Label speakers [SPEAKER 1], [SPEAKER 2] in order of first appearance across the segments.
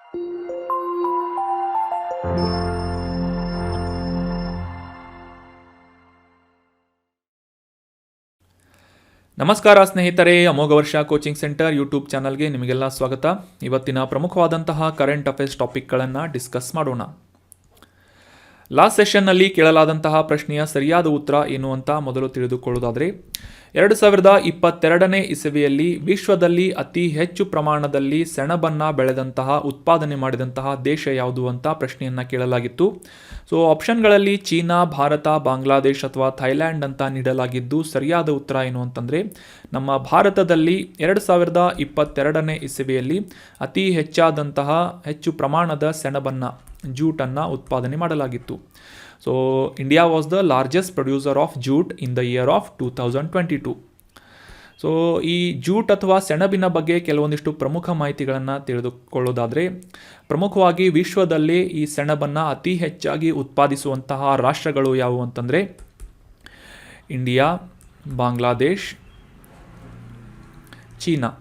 [SPEAKER 1] ನಮಸ್ಕಾರ ಸ್ನೇಹಿತರೆ, ಅಮೋಘ ವರ್ಷ ಕೋಚಿಂಗ್ ಸೆಂಟರ್ ಯೂಟ್ಯೂಬ್ ಚಾನಲ್ಗೆ ನಿಮಗೆಲ್ಲ ಸ್ವಾಗತ. ಇವತ್ತಿನ ಪ್ರಮುಖವಾದಂತಹ ಕರೆಂಟ್ ಅಫೇರ್ಸ್ ಟಾಪಿಕ್ಗಳನ್ನು ಡಿಸ್ಕಸ್ ಮಾಡೋಣ. ಲಾಸ್ಟ್ ಸೆಷನ್ನಲ್ಲಿ ಕೇಳಲಾದಂತಹ ಪ್ರಶ್ನೆಯ ಸರಿಯಾದ ಉತ್ತರ ಏನು ಅಂತ ಮೊದಲು ತಿಳಿದುಕೊಳ್ಳೋದಾದರೆ, 2022ನೇ ಇಸವಿಯಲ್ಲಿ ವಿಶ್ವದಲ್ಲಿ ಅತಿ ಹೆಚ್ಚು ಪ್ರಮಾಣದಲ್ಲಿ ಸೆಣಬನ್ನು ಬೆಳೆದಂತಹ ಉತ್ಪಾದನೆ ಮಾಡಿದಂತಹ ದೇಶ ಯಾವುದು ಅಂತ ಪ್ರಶ್ನೆಯನ್ನು ಕೇಳಲಾಗಿತ್ತು. ಸೊ ಆಪ್ಷನ್ಗಳಲ್ಲಿ ಚೀನಾ, ಭಾರತ, ಬಾಂಗ್ಲಾದೇಶ್ ಅಥವಾ ಥೈಲ್ಯಾಂಡ್ ಅಂತ ನೀಡಲಾಗಿದ್ದು, ಸರಿಯಾದ ಉತ್ತರ ಏನು ಅಂತಂದರೆ ನಮ್ಮ ಭಾರತದಲ್ಲಿ 2022ನೇ ಇಸವಿಯಲ್ಲಿ ಅತಿ ಹೆಚ್ಚು ಪ್ರಮಾಣದ ಸೆಣಬನ್ನು, ಜೂಟನ್ನು ಉತ್ಪಾದನೆ ಮಾಡಲಾಗಿತ್ತು. So India was the largest producer of jute in the year of 2022. So ಈ ಜೂಟ್ ಅಥವಾ ಸೆಣಬಿನ ಬಗ್ಗೆ ಕೆಲವೊಂದಿಷ್ಟು ಪ್ರಮುಖ ಮಾಹಿತಿಗಳನ್ನು ತಿಳಿದುಕೊಳ್ಳೋದಾದರೆ, ಪ್ರಮುಖವಾಗಿ ವಿಶ್ವದಲ್ಲಿ ಈ ಸೆಣಬನ್ನು ಅತಿ ಹೆಚ್ಚಾಗಿ ಉತ್ಪಾದಿಸುವಂತಹ ರಾಷ್ಟ್ರಗಳು ಯಾವುವು ಅಂತಂದರೆ ಇಂಡಿಯಾ, ಬಾಂಗ್ಲಾದೇಶ್, ಚೀನಾ.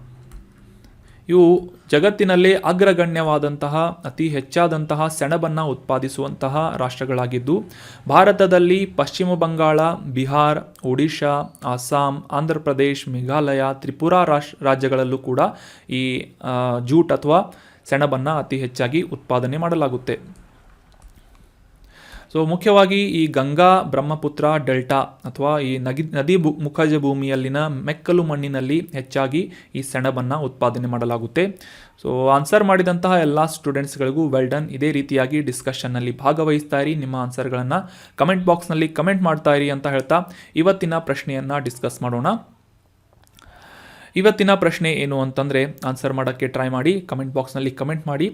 [SPEAKER 1] ಇವು ಜಗತ್ತಿನಲ್ಲೇ ಅಗ್ರಗಣ್ಯವಾದಂತಹ ಅತಿ ಹೆಚ್ಚಾದಂತಹ ಸೆಣಬನ್ನು ಉತ್ಪಾದಿಸುವಂತಹ ರಾಷ್ಟ್ರಗಳಾಗಿದ್ದು, ಭಾರತದಲ್ಲಿ ಪಶ್ಚಿಮ ಬಂಗಾಳ, ಬಿಹಾರ್, ಒಡಿಶಾ, ಅಸ್ಸಾಂ, ಆಂಧ್ರ ಪ್ರದೇಶ್, ಮೇಘಾಲಯ, ತ್ರಿಪುರಾ ರಾಜ್ಯಗಳಲ್ಲೂ ಕೂಡ ಈ ಜೂಟ್ ಅಥವಾ ಸೆಣಬನ್ನು ಅತಿ ಹೆಚ್ಚಾಗಿ ಉತ್ಪಾದನೆ ಮಾಡಲಾಗುತ್ತೆ. ಸೊ ಮುಖ್ಯವಾಗಿ ಈ ಗಂಗಾ ಬ್ರಹ್ಮಪುತ್ರ ಡೆಲ್ಟಾ ಅಥವಾ ಈ ನದಿ ಮುಖಜ ಭೂಮಿಯಲ್ಲಿನ ಮೆಕ್ಕಲು ಮಣ್ಣಿನಲ್ಲಿ ಹೆಚ್ಚಾಗಿ ಈ ಸೆಣಬನ್ನು ಉತ್ಪಾದನೆ ಮಾಡಲಾಗುತ್ತೆ. ಸೊ ಆನ್ಸರ್ ಮಾಡಿದಂತಹ ಎಲ್ಲ ಸ್ಟೂಡೆಂಟ್ಸ್ಗಳಿಗೂ ವೆಲ್ ಡನ್. ಇದೇ ರೀತಿಯಾಗಿ ಡಿಸ್ಕಷನ್ನಲ್ಲಿ ಭಾಗವಹಿಸ್ತಾ ಇರಿ, ನಿಮ್ಮ ಆನ್ಸರ್ಗಳನ್ನು ಕಮೆಂಟ್ ಬಾಕ್ಸ್ನಲ್ಲಿ ಕಮೆಂಟ್ ಮಾಡ್ತಾ ಇರಿ ಅಂತ ಹೇಳ್ತಾ ಇವತ್ತಿನ ಪ್ರಶ್ನೆಯನ್ನು ಡಿಸ್ಕಸ್ ಮಾಡೋಣ. ಇವತ್ತಿನ ಪ್ರಶ್ನೆ ಏನು ಅಂತಂದರೆ, ಆನ್ಸರ್ ಮಾಡೋಕ್ಕೆ ಟ್ರೈ ಮಾಡಿ, ಕಮೆಂಟ್ ಬಾಕ್ಸ್ನಲ್ಲಿ ಕಮೆಂಟ್ ಮಾಡಿ.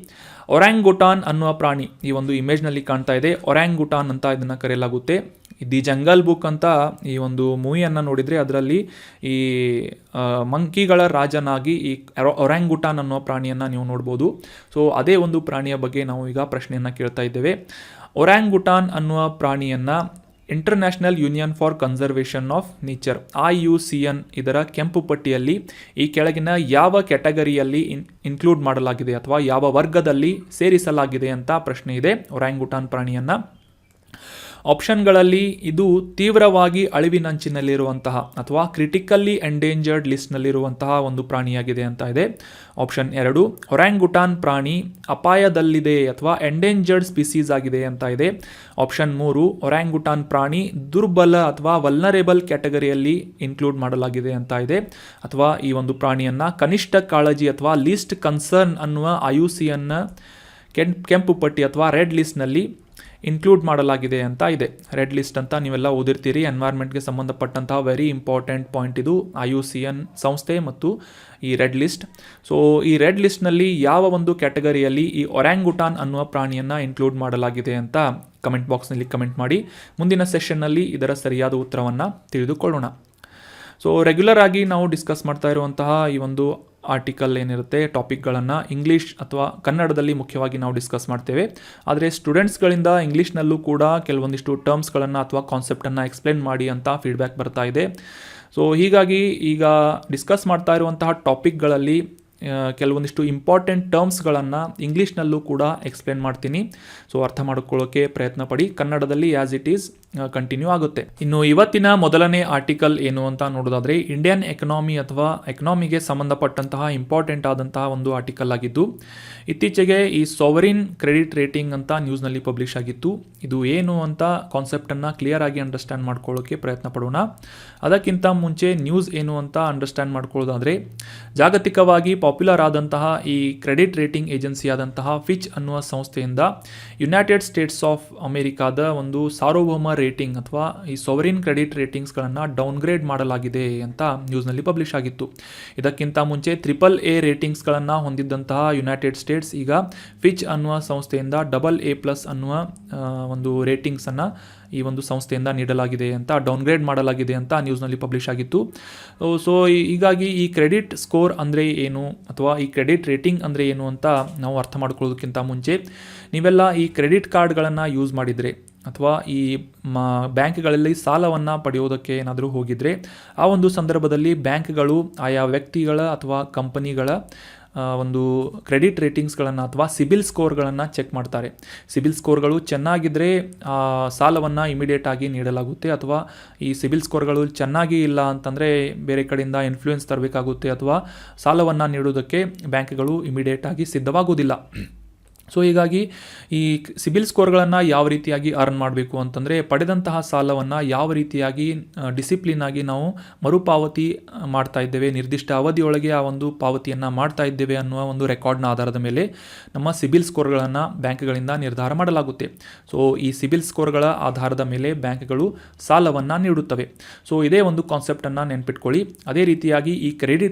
[SPEAKER 1] ಒರಾಂಗುಟಾನ್ ಅನ್ನುವ ಪ್ರಾಣಿ ಈ ಒಂದು ಇಮೇಜ್ನಲ್ಲಿ ಕಾಣ್ತಾ ಇದೆ. ಒರಾಂಗುಟಾನ್ ಅಂತ ಇದನ್ನು ಕರೆಯಲಾಗುತ್ತೆ. ದಿ ಜಂಗಲ್ ಬುಕ್ ಅಂತ ಈ ಒಂದು ಮೂವಿಯನ್ನು ನೋಡಿದರೆ ಅದರಲ್ಲಿ ಈ ಮಂಕಿಗಳ ರಾಜನಾಗಿ ಈ ಒರಾಂಗುಟಾನ್ ಅನ್ನುವ ಪ್ರಾಣಿಯನ್ನು ನೀವು ನೋಡ್ಬೋದು. ಸೊ ಅದೇ ಒಂದು ಪ್ರಾಣಿಯ ಬಗ್ಗೆ ನಾವು ಈಗ ಪ್ರಶ್ನೆಯನ್ನು ಕೇಳ್ತಾ ಇದ್ದೇವೆ. ಒರಾಂಗುಟಾನ್ ಅನ್ನುವ ಪ್ರಾಣಿಯನ್ನು international union for conservation of nature IUCN ಇದರ ಕೆಂಪು ಪಟ್ಟಿಯಲ್ಲಿ ಈ ಕೆಳಗಿನ ಯಾವ ಕ್ಯಾಟಗರಿಯಲ್ಲಿ ಇನ್ಕ್ಲೂಡ್ ಮಾಡಲಾಗಿದೆ ಅಥವಾ ಯಾವ ವರ್ಗದಲ್ಲಿ ಸೇರಿಸಲಾಗಿದೆ ಅಂತ ಪ್ರಶ್ನೆ ಇದೆ. ಒರಾಂಗುಟಾನ್ ಪ್ರಾಣಿಯನ್ನು ಆಪ್ಷನ್ಗಳಲ್ಲಿ ಇದು ತೀವ್ರವಾಗಿ ಅಳಿವಿನಂಚಿನಲ್ಲಿರುವಂತಹ ಅಥವಾ ಕ್ರಿಟಿಕಲ್ಲಿ ಎಂಡೇಂಜರ್ಡ್ ಲಿಸ್ಟ್ನಲ್ಲಿರುವಂತಹ ಒಂದು ಪ್ರಾಣಿಯಾಗಿದೆ ಅಂತ ಇದೆ. ಆಪ್ಷನ್ 2, ಒರಾಂಗುಟಾನ್ ಪ್ರಾಣಿ ಅಪಾಯದಲ್ಲಿದೆ ಅಥವಾ ಎಂಡೇಂಜರ್ಡ್ ಸ್ಪೀಸೀಸ್ ಆಗಿದೆ ಅಂತ ಇದೆ. ಆಪ್ಷನ್ 3, ಒರಾಂಗುಟಾನ್ ಪ್ರಾಣಿ ದುರ್ಬಲ ಅಥವಾ ವಲ್ನರೇಬಲ್ ಕ್ಯಾಟಗರಿಯಲ್ಲಿ ಇನ್ಕ್ಲೂಡ್ ಮಾಡಲಾಗಿದೆ ಅಂತ ಇದೆ. ಅಥವಾ ಈ ಒಂದು ಪ್ರಾಣಿಯನ್ನು ಕನಿಷ್ಠ ಕಾಳಜಿ ಅಥವಾ ಲೀಸ್ಟ್ ಕನ್ಸರ್ನ್ ಅನ್ನುವ IUCN ಕೆಂಪು ಪಟ್ಟಿ ಅಥವಾ ರೆಡ್ ಲಿಸ್ಟ್ನಲ್ಲಿ ಇನ್ಕ್ಲೂಡ್ ಮಾಡಲಾಗಿದೆ ಅಂತ ಇದೆ. ರೆಡ್ ಲಿಸ್ಟ್ ಅಂತ ನೀವೆಲ್ಲ ಓದಿರ್ತೀರಿ, ಎನ್ವೈರ್ಮೆಂಟ್ಗೆ ಸಂಬಂಧಪಟ್ಟಂತಹ ವೆರಿ ಇಂಪಾರ್ಟೆಂಟ್ ಪಾಯಿಂಟ್ ಇದು. IUCN ಸಂಸ್ಥೆ ಮತ್ತು ಈ ರೆಡ್ ಲಿಸ್ಟ್. ಸೊ ಈ ರೆಡ್ ಲಿಸ್ಟ್ನಲ್ಲಿ ಯಾವ ಒಂದು ಕ್ಯಾಟಗರಿಯಲ್ಲಿ ಈ ಒರಾಂಗುಟಾನ್ ಅನ್ನುವ ಪ್ರಾಣಿಯನ್ನು ಇನ್ಕ್ಲೂಡ್ ಮಾಡಲಾಗಿದೆ ಅಂತ ಕಮೆಂಟ್ ಬಾಕ್ಸ್ನಲ್ಲಿ ಕಮೆಂಟ್ ಮಾಡಿ. ಮುಂದಿನ ಸೆಷನ್ನಲ್ಲಿ ಇದರ ಸರಿಯಾದ ಉತ್ತರವನ್ನು ತಿಳಿದುಕೊಳ್ಳೋಣ. ಸೊ ರೆಗ್ಯುಲರ್ ಆಗಿ ನಾವು ಡಿಸ್ಕಸ್ ಮಾಡ್ತಾ ಇರುವಂತಹ ಈ ಒಂದು ಆರ್ಟಿಕಲ್ ಏನಿರುತ್ತೆ, ಟಾಪಿಕ್ಗಳನ್ನು ಇಂಗ್ಲೀಷ್ ಅಥವಾ ಕನ್ನಡದಲ್ಲಿ ಮುಖ್ಯವಾಗಿ ನಾವು ಡಿಸ್ಕಸ್ ಮಾಡ್ತೇವೆ. ಆದರೆ ಸ್ಟೂಡೆಂಟ್ಸ್ಗಳಿಂದ ಇಂಗ್ಲೀಷ್ನಲ್ಲೂ ಕೂಡ ಕೆಲವೊಂದಿಷ್ಟು ಟರ್ಮ್ಸ್ಗಳನ್ನು ಅಥವಾ ಕಾನ್ಸೆಪ್ಟನ್ನು ಎಕ್ಸ್ಪ್ಲೇನ್ ಮಾಡಿ ಅಂತ ಫೀಡ್ಬ್ಯಾಕ್ ಬರ್ತಾ ಇದೆ. ಸೊ ಹೀಗಾಗಿ ಈಗ ಡಿಸ್ಕಸ್ ಮಾಡ್ತಾ ಇರುವಂತಹ ಟಾಪಿಕ್ಗಳಲ್ಲಿ ಕೆಲವೊಂದಿಷ್ಟು ಇಂಪಾರ್ಟೆಂಟ್ ಟರ್ಮ್ಸ್ಗಳನ್ನು ಇಂಗ್ಲೀಷ್ನಲ್ಲೂ ಕೂಡ ಎಕ್ಸ್ಪ್ಲೇನ್ ಮಾಡ್ತೀನಿ. ಸೊ ಅರ್ಥ ಮಾಡಿಕೊಳ್ಳೋಕ್ಕೆ ಪ್ರಯತ್ನ ಪಡಿ. ಕನ್ನಡದಲ್ಲಿ ಆ್ಯಸ್ ಇಟ್ ಈಸ್ ಕಂಟಿನ್ಯೂ ಆಗುತ್ತೆ. ಇನ್ನು ಇವತ್ತಿನ ಮೊದಲನೇ ಆರ್ಟಿಕಲ್ ಏನು ಅಂತ ನೋಡೋದಾದರೆ, ಇಂಡಿಯನ್ ಎಕನಾಮಿ ಅಥವಾ ಎಕನಾಮಿಗೆ ಸಂಬಂಧಪಟ್ಟಂತಹ ಇಂಪಾರ್ಟೆಂಟ್ ಆದಂತಹ ಒಂದು ಆರ್ಟಿಕಲ್ ಆಗಿದ್ದು, ಇತ್ತೀಚೆಗೆ ಈ ಸಾವರಿನ್ ಕ್ರೆಡಿಟ್ ರೇಟಿಂಗ್ ಅಂತ ನ್ಯೂಸ್ನಲ್ಲಿ ಪಬ್ಲಿಷ್ ಆಗಿತ್ತು. ಇದು ಏನು ಅಂತ ಕಾನ್ಸೆಪ್ಟನ್ನು ಕ್ಲಿಯರ್ ಆಗಿ ಅಂಡರ್ಸ್ಟ್ಯಾಂಡ್ ಮಾಡ್ಕೊಳ್ಳೋಕ್ಕೆ ಪ್ರಯತ್ನ ಪಡೋಣ. ಅದಕ್ಕಿಂತ ಮುಂಚೆ ನ್ಯೂಸ್ ಏನು ಅಂತ ಅಂಡರ್ಸ್ಟ್ಯಾಂಡ್ ಮಾಡ್ಕೊಳ್ಳೋದಾದರೆ, ಜಾಗತಿಕವಾಗಿ ಪಾಪ್ಯುಲರ್ ಆದಂತಹ ಈ ಕ್ರೆಡಿಟ್ ರೇಟಿಂಗ್ ಏಜೆನ್ಸಿ ಆದಂತಹ ಫಿಚ್ ಅನ್ನುವ ಸಂಸ್ಥೆಯಿಂದ ಯುನೈಟೆಡ್ ಸ್ಟೇಟ್ಸ್ ಆಫ್ ಅಮೆರಿಕಾದ ಒಂದು ಸಾರ್ವಭೌಮ ರೇಟಿಂಗ್ ಅಥವಾ ಈ ಸಾವರಿನ್ ಕ್ರೆಡಿಟ್ ರೇಟಿಂಗ್ಸ್ಗಳನ್ನು ಡೌನ್ಗ್ರೇಡ್ ಮಾಡಲಾಗಿದೆ ಅಂತ ನ್ಯೂಸ್ನಲ್ಲಿ ಪಬ್ಲಿಷ್ ಆಗಿತ್ತು. ಇದಕ್ಕಿಂತ ಮುಂಚೆ AAA ರೇಟಿಂಗ್ಸ್ಗಳನ್ನು ಹೊಂದಿದ್ದಂತಹ ಯುನೈಟೆಡ್ ಸ್ಟೇಟ್ಸ್ ಈಗ ಫಿಚ್ ಅನ್ನುವ ಸಂಸ್ಥೆಯಿಂದ AA+ ಅನ್ನುವ ಒಂದು ರೇಟಿಂಗ್ಸನ್ನು ಈ ಒಂದು ಸಂಸ್ಥೆಯಿಂದ ನೀಡಲಾಗಿದೆ ಅಂತ, ಡೌನ್ಗ್ರೇಡ್ ಮಾಡಲಾಗಿದೆ ಅಂತ ನ್ಯೂಸ್ನಲ್ಲಿ ಪಬ್ಲಿಷ್ ಆಗಿತ್ತು. ಸೊ ಹೀಗಾಗಿ ಈ ಕ್ರೆಡಿಟ್ ಸ್ಕೋರ್ ಅಂದರೆ ಏನು ಅಥವಾ ಈ ಕ್ರೆಡಿಟ್ ರೇಟಿಂಗ್ ಅಂದರೆ ಏನು ಅಂತ ನಾವು ಅರ್ಥ ಮಾಡ್ಕೊಳ್ಳೋದಕ್ಕಿಂತ ಮುಂಚೆ, ನೀವೆಲ್ಲ ಈ ಕ್ರೆಡಿಟ್ ಕಾರ್ಡ್ಗಳನ್ನು ಯೂಸ್ ಮಾಡಿದರೆ ಅಥವಾ ಈ ಬ್ಯಾಂಕ್ಗಳಲ್ಲಿ ಸಾಲವನ್ನು ಪಡೆಯೋದಕ್ಕೆ ಏನಾದರೂ ಹೋಗಿದರೆ, ಆ ಒಂದು ಸಂದರ್ಭದಲ್ಲಿ ಬ್ಯಾಂಕ್ಗಳು ಆಯಾ ವ್ಯಕ್ತಿಗಳ ಅಥವಾ ಕಂಪನಿಗಳ ಒಂದು ಕ್ರೆಡಿಟ್ ರೇಟಿಂಗ್ಸ್ಗಳನ್ನು ಅಥವಾ ಸಿಬಿಲ್ ಸ್ಕೋರ್ಗಳನ್ನು ಚೆಕ್ ಮಾಡ್ತಾರೆ. ಸಿಬಿಲ್ ಸ್ಕೋರ್ಗಳು ಚೆನ್ನಾಗಿದ್ದರೆ ಸಾಲವನ್ನು ಇಮಿಡಿಯೇಟ್ ಆಗಿ ನೀಡಲಾಗುತ್ತೆ, ಅಥವಾ ಈ ಸಿಬಿಲ್ ಸ್ಕೋರ್ಗಳು ಚೆನ್ನಾಗಿ ಇಲ್ಲ ಅಂತಂದರೆ ಬೇರೆ ಕಡೆಯಿಂದ ಇನ್ಫ್ಲೂಯೆನ್ಸ್ ತರಬೇಕಾಗುತ್ತೆ, ಅಥವಾ ಸಾಲವನ್ನು ನೀಡೋದಕ್ಕೆ ಬ್ಯಾಂಕ್ಗಳು ಇಮಿಡಿಯೇಟ್ ಆಗಿ ಸಿದ್ಧವಾಗುವುದಿಲ್ಲ. ಸೊ ಹೀಗಾಗಿ ಈ ಸಿಬಿಲ್ ಸ್ಕೋರ್ಗಳನ್ನು ಯಾವ ರೀತಿಯಾಗಿ ಅರ್ನ್ ಮಾಡಬೇಕು ಅಂತಂದರೆ, ಪಡೆದಂತಹ ಸಾಲವನ್ನು ಯಾವ ರೀತಿಯಾಗಿ ಡಿಸಿಪ್ಲಿನ್ ಆಗಿ ನಾವು ಮರುಪಾವತಿ ಮಾಡ್ತಾ ಇದ್ದೇವೆ, ನಿರ್ದಿಷ್ಟ ಅವಧಿಯೊಳಗೆ ಆ ಒಂದು ಪಾವತಿಯನ್ನು ಮಾಡ್ತಾ ಇದ್ದೇವೆ ಅನ್ನುವ ಒಂದು ರೆಕಾರ್ಡ್ನ ಆಧಾರದ ಮೇಲೆ ನಮ್ಮ ಸಿಬಿಲ್ ಸ್ಕೋರ್ಗಳನ್ನು ಬ್ಯಾಂಕ್ಗಳಿಂದ ನಿರ್ಧಾರ ಮಾಡಲಾಗುತ್ತೆ. ಸೊ ಈ ಸಿಬಿಲ್ ಸ್ಕೋರ್ಗಳ ಆಧಾರದ ಮೇಲೆ ಬ್ಯಾಂಕ್ಗಳು ಸಾಲವನ್ನು ನೀಡುತ್ತವೆ. ಸೊ ಇದೇ ಒಂದು ಕಾನ್ಸೆಪ್ಟನ್ನು ನೆನ್ಪಿಟ್ಕೊಳ್ಳಿ. ಅದೇ ರೀತಿಯಾಗಿ ಈ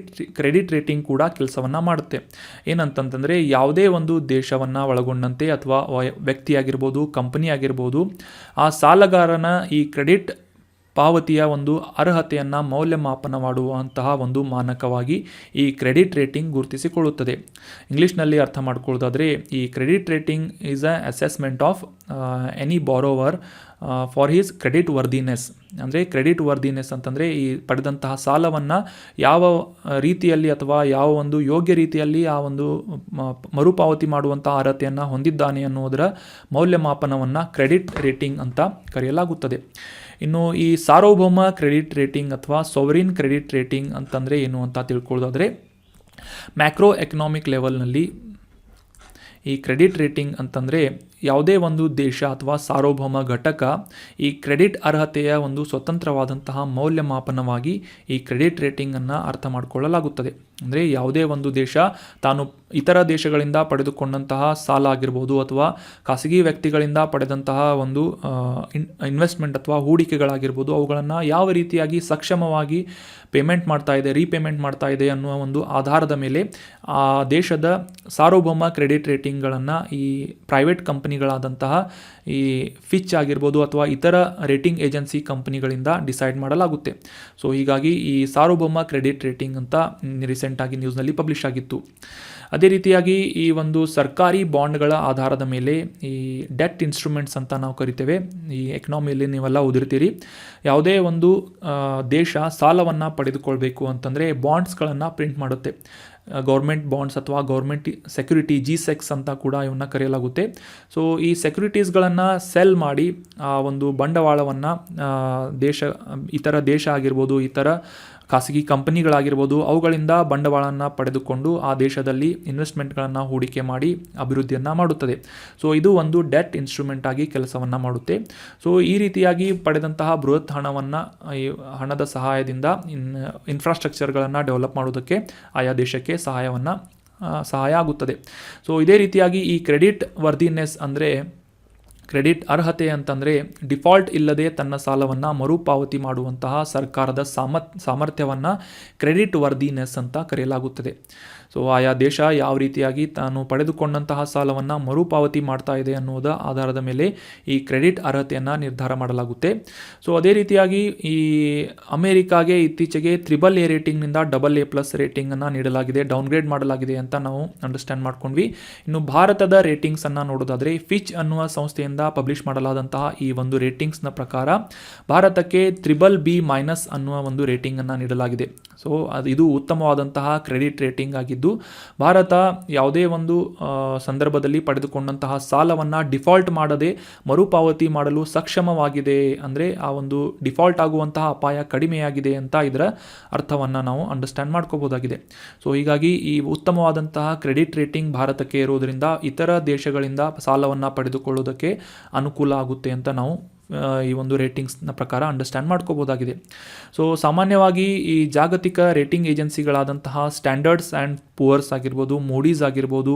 [SPEAKER 1] ಕ್ರೆಡಿಟ್ ರೇಟಿಂಗ್ ಕೂಡ ಕೆಲಸವನ್ನು ಮಾಡುತ್ತೆ. ಏನಂತಂತಂದರೆ, ಯಾವುದೇ ಒಂದು ದೇಶವನ್ನು ಒಳಗೊಂಡಂತೆ ಅಥವಾ ವ್ಯಕ್ತಿಯಾಗಿರ್ಬೋದು, ಕಂಪನಿ ಆಗಿರ್ಬೋದು, ಆ ಸಾಲಗಾರನ ಈ ಕ್ರೆಡಿಟ್ ಪಾವತಿಯ ಒಂದು ಅರ್ಹತೆಯನ್ನು ಮೌಲ್ಯಮಾಪನ ಮಾಡುವಂತಹ ಒಂದು ಮಾನಕವಾಗಿ ಈ ಕ್ರೆಡಿಟ್ ರೇಟಿಂಗ್ ಗುರುತಿಸಿಕೊಳ್ಳುತ್ತದೆ. ಇಂಗ್ಲೀಷ್ನಲ್ಲಿ ಅರ್ಥ ಮಾಡ್ಕೊಳ್ಳೋದಾದರೆ, ಈ credit rating is a assessment of any borrower for his credit worthiness. ಅಂದರೆ ಕ್ರೆಡಿಟ್ ವರ್ದಿನೆಸ್ ಅಂತಂದರೆ ಈ ಪಡೆದಂತಹ ಸಾಲವನ್ನು ಯಾವ ರೀತಿಯಲ್ಲಿ ಅಥವಾ ಯಾವ ಒಂದು ಯೋಗ್ಯ ರೀತಿಯಲ್ಲಿ ಆ ಒಂದು ಮರುಪಾವತಿ ಮಾಡುವಂಥ ಅರ್ಹತೆಯನ್ನು ಹೊಂದಿದ್ದಾನೆ ಅನ್ನೋದರ ಮೌಲ್ಯಮಾಪನವನ್ನು ಕ್ರೆಡಿಟ್ ರೇಟಿಂಗ್ ಅಂತ ಕರೆಯಲಾಗುತ್ತದೆ. ಇನ್ನು ಈ ಸಾರ್ವಭೌಮ ಕ್ರೆಡಿಟ್ ರೇಟಿಂಗ್ ಅಥವಾ ಸೋವರಿನ್ ಕ್ರೆಡಿಟ್ ರೇಟಿಂಗ್ ಅಂತಂದರೆ ಏನು ಅಂತ ತಿಳ್ಕೊಳ್ಳೋದಾದರೆ, ಮ್ಯಾಕ್ರೋ ಎಕನಾಮಿಕ್ ಲೆವೆಲ್ನಲ್ಲಿ ಈ ಕ್ರೆಡಿಟ್ ರೇಟಿಂಗ್ ಅಂತಂದರೆ ಯಾವುದೇ ಒಂದು ದೇಶ ಅಥವಾ ಸಾರ್ವಭೌಮ ಘಟಕ ಈ ಕ್ರೆಡಿಟ್ ಅರ್ಹತೆಯ ಒಂದು ಸ್ವತಂತ್ರವಾದಂತಹ ಮೌಲ್ಯಮಾಪನವಾಗಿ ಈ ಕ್ರೆಡಿಟ್ ರೇಟಿಂಗನ್ನು ಅರ್ಥ ಮಾಡಿಕೊಳ್ಳಲಾಗುತ್ತದೆ. ಅಂದರೆ ಯಾವುದೇ ಒಂದು ದೇಶ ತಾನು ಇತರ ದೇಶಗಳಿಂದ ಪಡೆದುಕೊಂಡಂತಹ ಸಾಲ ಆಗಿರ್ಬೋದು, ಅಥವಾ ಖಾಸಗಿ ವ್ಯಕ್ತಿಗಳಿಂದ ಪಡೆದಂತಹ ಒಂದು ಇನ್ವೆಸ್ಟ್ಮೆಂಟ್ ಅಥವಾ ಹೂಡಿಕೆಗಳಾಗಿರ್ಬೋದು, ಅವುಗಳನ್ನು ಯಾವ ರೀತಿಯಾಗಿ ಸಕ್ಷಮವಾಗಿ ಪೇಮೆಂಟ್ ಮಾಡ್ತಾ ಇದೆ, ರೀಪೇಮೆಂಟ್ ಮಾಡ್ತಾ ಇದೆ ಅನ್ನುವ ಒಂದು ಆಧಾರದ ಮೇಲೆ ಆ ದೇಶದ ಸಾರ್ವಭೌಮ ಕ್ರೆಡಿಟ್ ರೇಟಿಂಗ್ಗಳನ್ನು ಈ ಪ್ರೈವೇಟ್ ಕಂಪನಿಗಳಾದಂತಹ ಈ ಫಿಚ್ ಆಗಿರ್ಬೋದು ಅಥವಾ ಇತರ ರೇಟಿಂಗ್ ಏಜೆನ್ಸಿ ಕಂಪನಿಗಳಿಂದ ಡಿಸೈಡ್ ಮಾಡಲಾಗುತ್ತೆ. ಸೊ ಹೀಗಾಗಿ ಈ ಸಾರ್ವಭೌಮ ಕ್ರೆಡಿಟ್ ರೇಟಿಂಗ್ ಅಂತ ರೀಸೆಂಟಾಗಿ ನ್ಯೂಸ್ನಲ್ಲಿ ಪಬ್ಲಿಷ್ ಆಗಿತ್ತು. ಅದೇ ರೀತಿಯಾಗಿ ಈ ಒಂದು ಸರ್ಕಾರಿ ಬಾಂಡ್ಗಳ ಆಧಾರದ ಮೇಲೆ ಈ ಡೆಟ್ ಇನ್ಸ್ಟ್ರೂಮೆಂಟ್ಸ್ ಅಂತ ನಾವು ಕರಿತೇವೆ, ಈ ಎಕನಾಮಿಯಲ್ಲಿ ನೀವೆಲ್ಲ ಓದಿರ್ತೀರಿ. ಯಾವುದೇ ಒಂದು ದೇಶ ಸಾಲವನ್ನು ಪಡೆದುಕೊಳ್ಬೇಕು ಅಂತಂದರೆ ಬಾಂಡ್ಸ್ಗಳನ್ನು ಪ್ರಿಂಟ್ ಮಾಡುತ್ತೆ. ಗೌರ್ಮೆಂಟ್ ಬಾಂಡ್ಸ್ ಅಥವಾ ಗೌರ್ಮೆಂಟ್ ಸೆಕ್ಯೂರಿಟಿ, G-Secs ಅಂತ ಕೂಡ ಇವನ್ನ ಕರೆಯಲಾಗುತ್ತೆ. ಸೊ ಈ ಸೆಕ್ಯೂರಿಟೀಸ್ಗಳನ್ನು ಸೆಲ್ ಮಾಡಿ ಆ ಒಂದು ಬಂಡವಾಳವನ್ನು ಇತರ ದೇಶ ಆಗಿರ್ಬೋದು, ಇತರ ಖಾಸಗಿ ಕಂಪನಿಗಳಾಗಿರ್ಬೋದು, ಅವುಗಳಿಂದ ಬಂಡವಾಳವನ್ನು ಪಡೆದುಕೊಂಡು ಆ ದೇಶದಲ್ಲಿ ಇನ್ವೆಸ್ಟ್ಮೆಂಟ್ಗಳನ್ನು ಹೂಡಿಕೆ ಮಾಡಿ ಅಭಿವೃದ್ಧಿಯನ್ನು ಮಾಡುತ್ತದೆ. ಸೊ ಇದು ಒಂದು ಡೆಟ್ ಇನ್ಸ್ಟ್ರೂಮೆಂಟ್ ಆಗಿ ಕೆಲಸವನ್ನು ಮಾಡುತ್ತೆ. ಸೊ ಈ ರೀತಿಯಾಗಿ ಪಡೆದಂತಹ ಬೃಹತ್ ಹಣದ ಸಹಾಯದಿಂದ ಇನ್ಫ್ರಾಸ್ಟ್ರಕ್ಚರ್ಗಳನ್ನು ಡೆವಲಪ್ ಮಾಡೋದಕ್ಕೆ ಆಯಾ ದೇಶಕ್ಕೆ ಸಹಾಯ ಆಗುತ್ತದೆ. ಸೊ ಇದೇ ರೀತಿಯಾಗಿ ಈ ಕ್ರೆಡಿಟ್ ವರ್ದಿನೆಸ್ ಅಂದರೆ ಕ್ರೆಡಿಟ್ ಅರ್ಹತೆ ಅಂತಂದರೆ ಡಿಫಾಲ್ಟ್ ಇಲ್ಲದೆ ತನ್ನ ಸಾಲವನ್ನು ಮರುಪಾವತಿ ಮಾಡುವಂತಹ ಸರ್ಕಾರದ ಸಾಮರ್ಥ್ಯವನ್ನು ಕ್ರೆಡಿಟ್ ವರ್ದಿನೆಸ್ ಅಂತ ಕರೆಯಲಾಗುತ್ತದೆ. ಸೊ ಆಯಾ ದೇಶ ಯಾವ ರೀತಿಯಾಗಿ ತಾನು ಪಡೆದುಕೊಂಡಂತಹ ಸಾಲವನ್ನು ಮರುಪಾವತಿ ಮಾಡ್ತಾ ಇದೆ ಅನ್ನೋದ ಆಧಾರದ ಮೇಲೆ ಈ ಕ್ರೆಡಿಟ್ ಅರ್ಹತೆಯನ್ನು ನಿರ್ಧಾರ ಮಾಡಲಾಗುತ್ತೆ. ಸೊ ಅದೇ ರೀತಿಯಾಗಿ ಈ ಅಮೇರಿಕಾಗೆ ಇತ್ತೀಚೆಗೆ AAA ರೇಟಿಂಗ್ನಿಂದ AA+ ರೇಟಿಂಗನ್ನು ನೀಡಲಾಗಿದೆ, ಡೌನ್ಗ್ರೇಡ್ ಮಾಡಲಾಗಿದೆ ಅಂತ ನಾವು ಅಂಡರ್ಸ್ಟ್ಯಾಂಡ್ ಮಾಡ್ಕೊಂಡ್ವಿ. ಇನ್ನು ಭಾರತದ ರೇಟಿಂಗ್ಸನ್ನು ನೋಡೋದಾದರೆ, ಫಿಚ್ ಅನ್ನುವ ಸಂಸ್ಥೆಯಿಂದ ಪಬ್ಲಿಷ್ ಮಾಡಲಾದಂತಹ ಈ ಒಂದು ರೇಟಿಂಗ್ಸ್ನ ಪ್ರಕಾರ ಭಾರತಕ್ಕೆ BBB- ಅನ್ನುವ ಒಂದು ರೇಟಿಂಗನ್ನು ನೀಡಲಾಗಿದೆ. ಸೊ ಇದು ಉತ್ತಮವಾದಂತಹ ಕ್ರೆಡಿಟ್ ರೇಟಿಂಗ್ ಆಗಿದ್ದು, ಭಾರತ ಯಾವುದೇ ಒಂದು ಸಂದರ್ಭದಲ್ಲಿ ಪಡೆದುಕೊಂಡಂತಹ ಸಾಲವನ್ನು ಡಿಫಾಲ್ಟ್ ಮಾಡದೆ ಮರುಪಾವತಿ ಮಾಡಲು ಸಕ್ಷಮವಾಗಿದೆ, ಅಂದರೆ ಆ ಒಂದು ಡಿಫಾಲ್ಟ್ ಆಗುವಂತಹ ಅಪಾಯ ಕಡಿಮೆಯಾಗಿದೆ ಅಂತ ಇದರ ಅರ್ಥವನ್ನು ನಾವು ಅಂಡರ್ಸ್ಟ್ಯಾಂಡ್ ಮಾಡ್ಕೋಬೋದಾಗಿದೆ. ಸೊ ಹೀಗಾಗಿ ಈ ಉತ್ತಮವಾದಂತಹ ಕ್ರೆಡಿಟ್ ರೇಟಿಂಗ್ ಭಾರತಕ್ಕೆ ಇರುವುದರಿಂದ ಇತರ ದೇಶಗಳಿಂದ ಸಾಲವನ್ನು ಪಡೆದುಕೊಳ್ಳೋದಕ್ಕೆ ಅನುಕೂಲ ಆಗುತ್ತೆ ಅಂತ ನಾವು ಈ ಒಂದು ರೇಟಿಂಗ್ಸ್ನ ಪ್ರಕಾರ ಅಂಡರ್ಸ್ಟ್ಯಾಂಡ್ ಮಾಡ್ಕೋಬೋದಾಗಿದೆ. ಸೊ ಸಾಮಾನ್ಯವಾಗಿ ಈ ಜಾಗತಿಕ ರೇಟಿಂಗ್ ಏಜೆನ್ಸಿಗಳಾದಂತಹ ಸ್ಟ್ಯಾಂಡರ್ಡ್ಸ್ ಆ್ಯಂಡ್ ಪುವರ್ಸ್ ಆಗಿರ್ಬೋದು, ಮೂಡೀಸ್ ಆಗಿರ್ಬೋದು,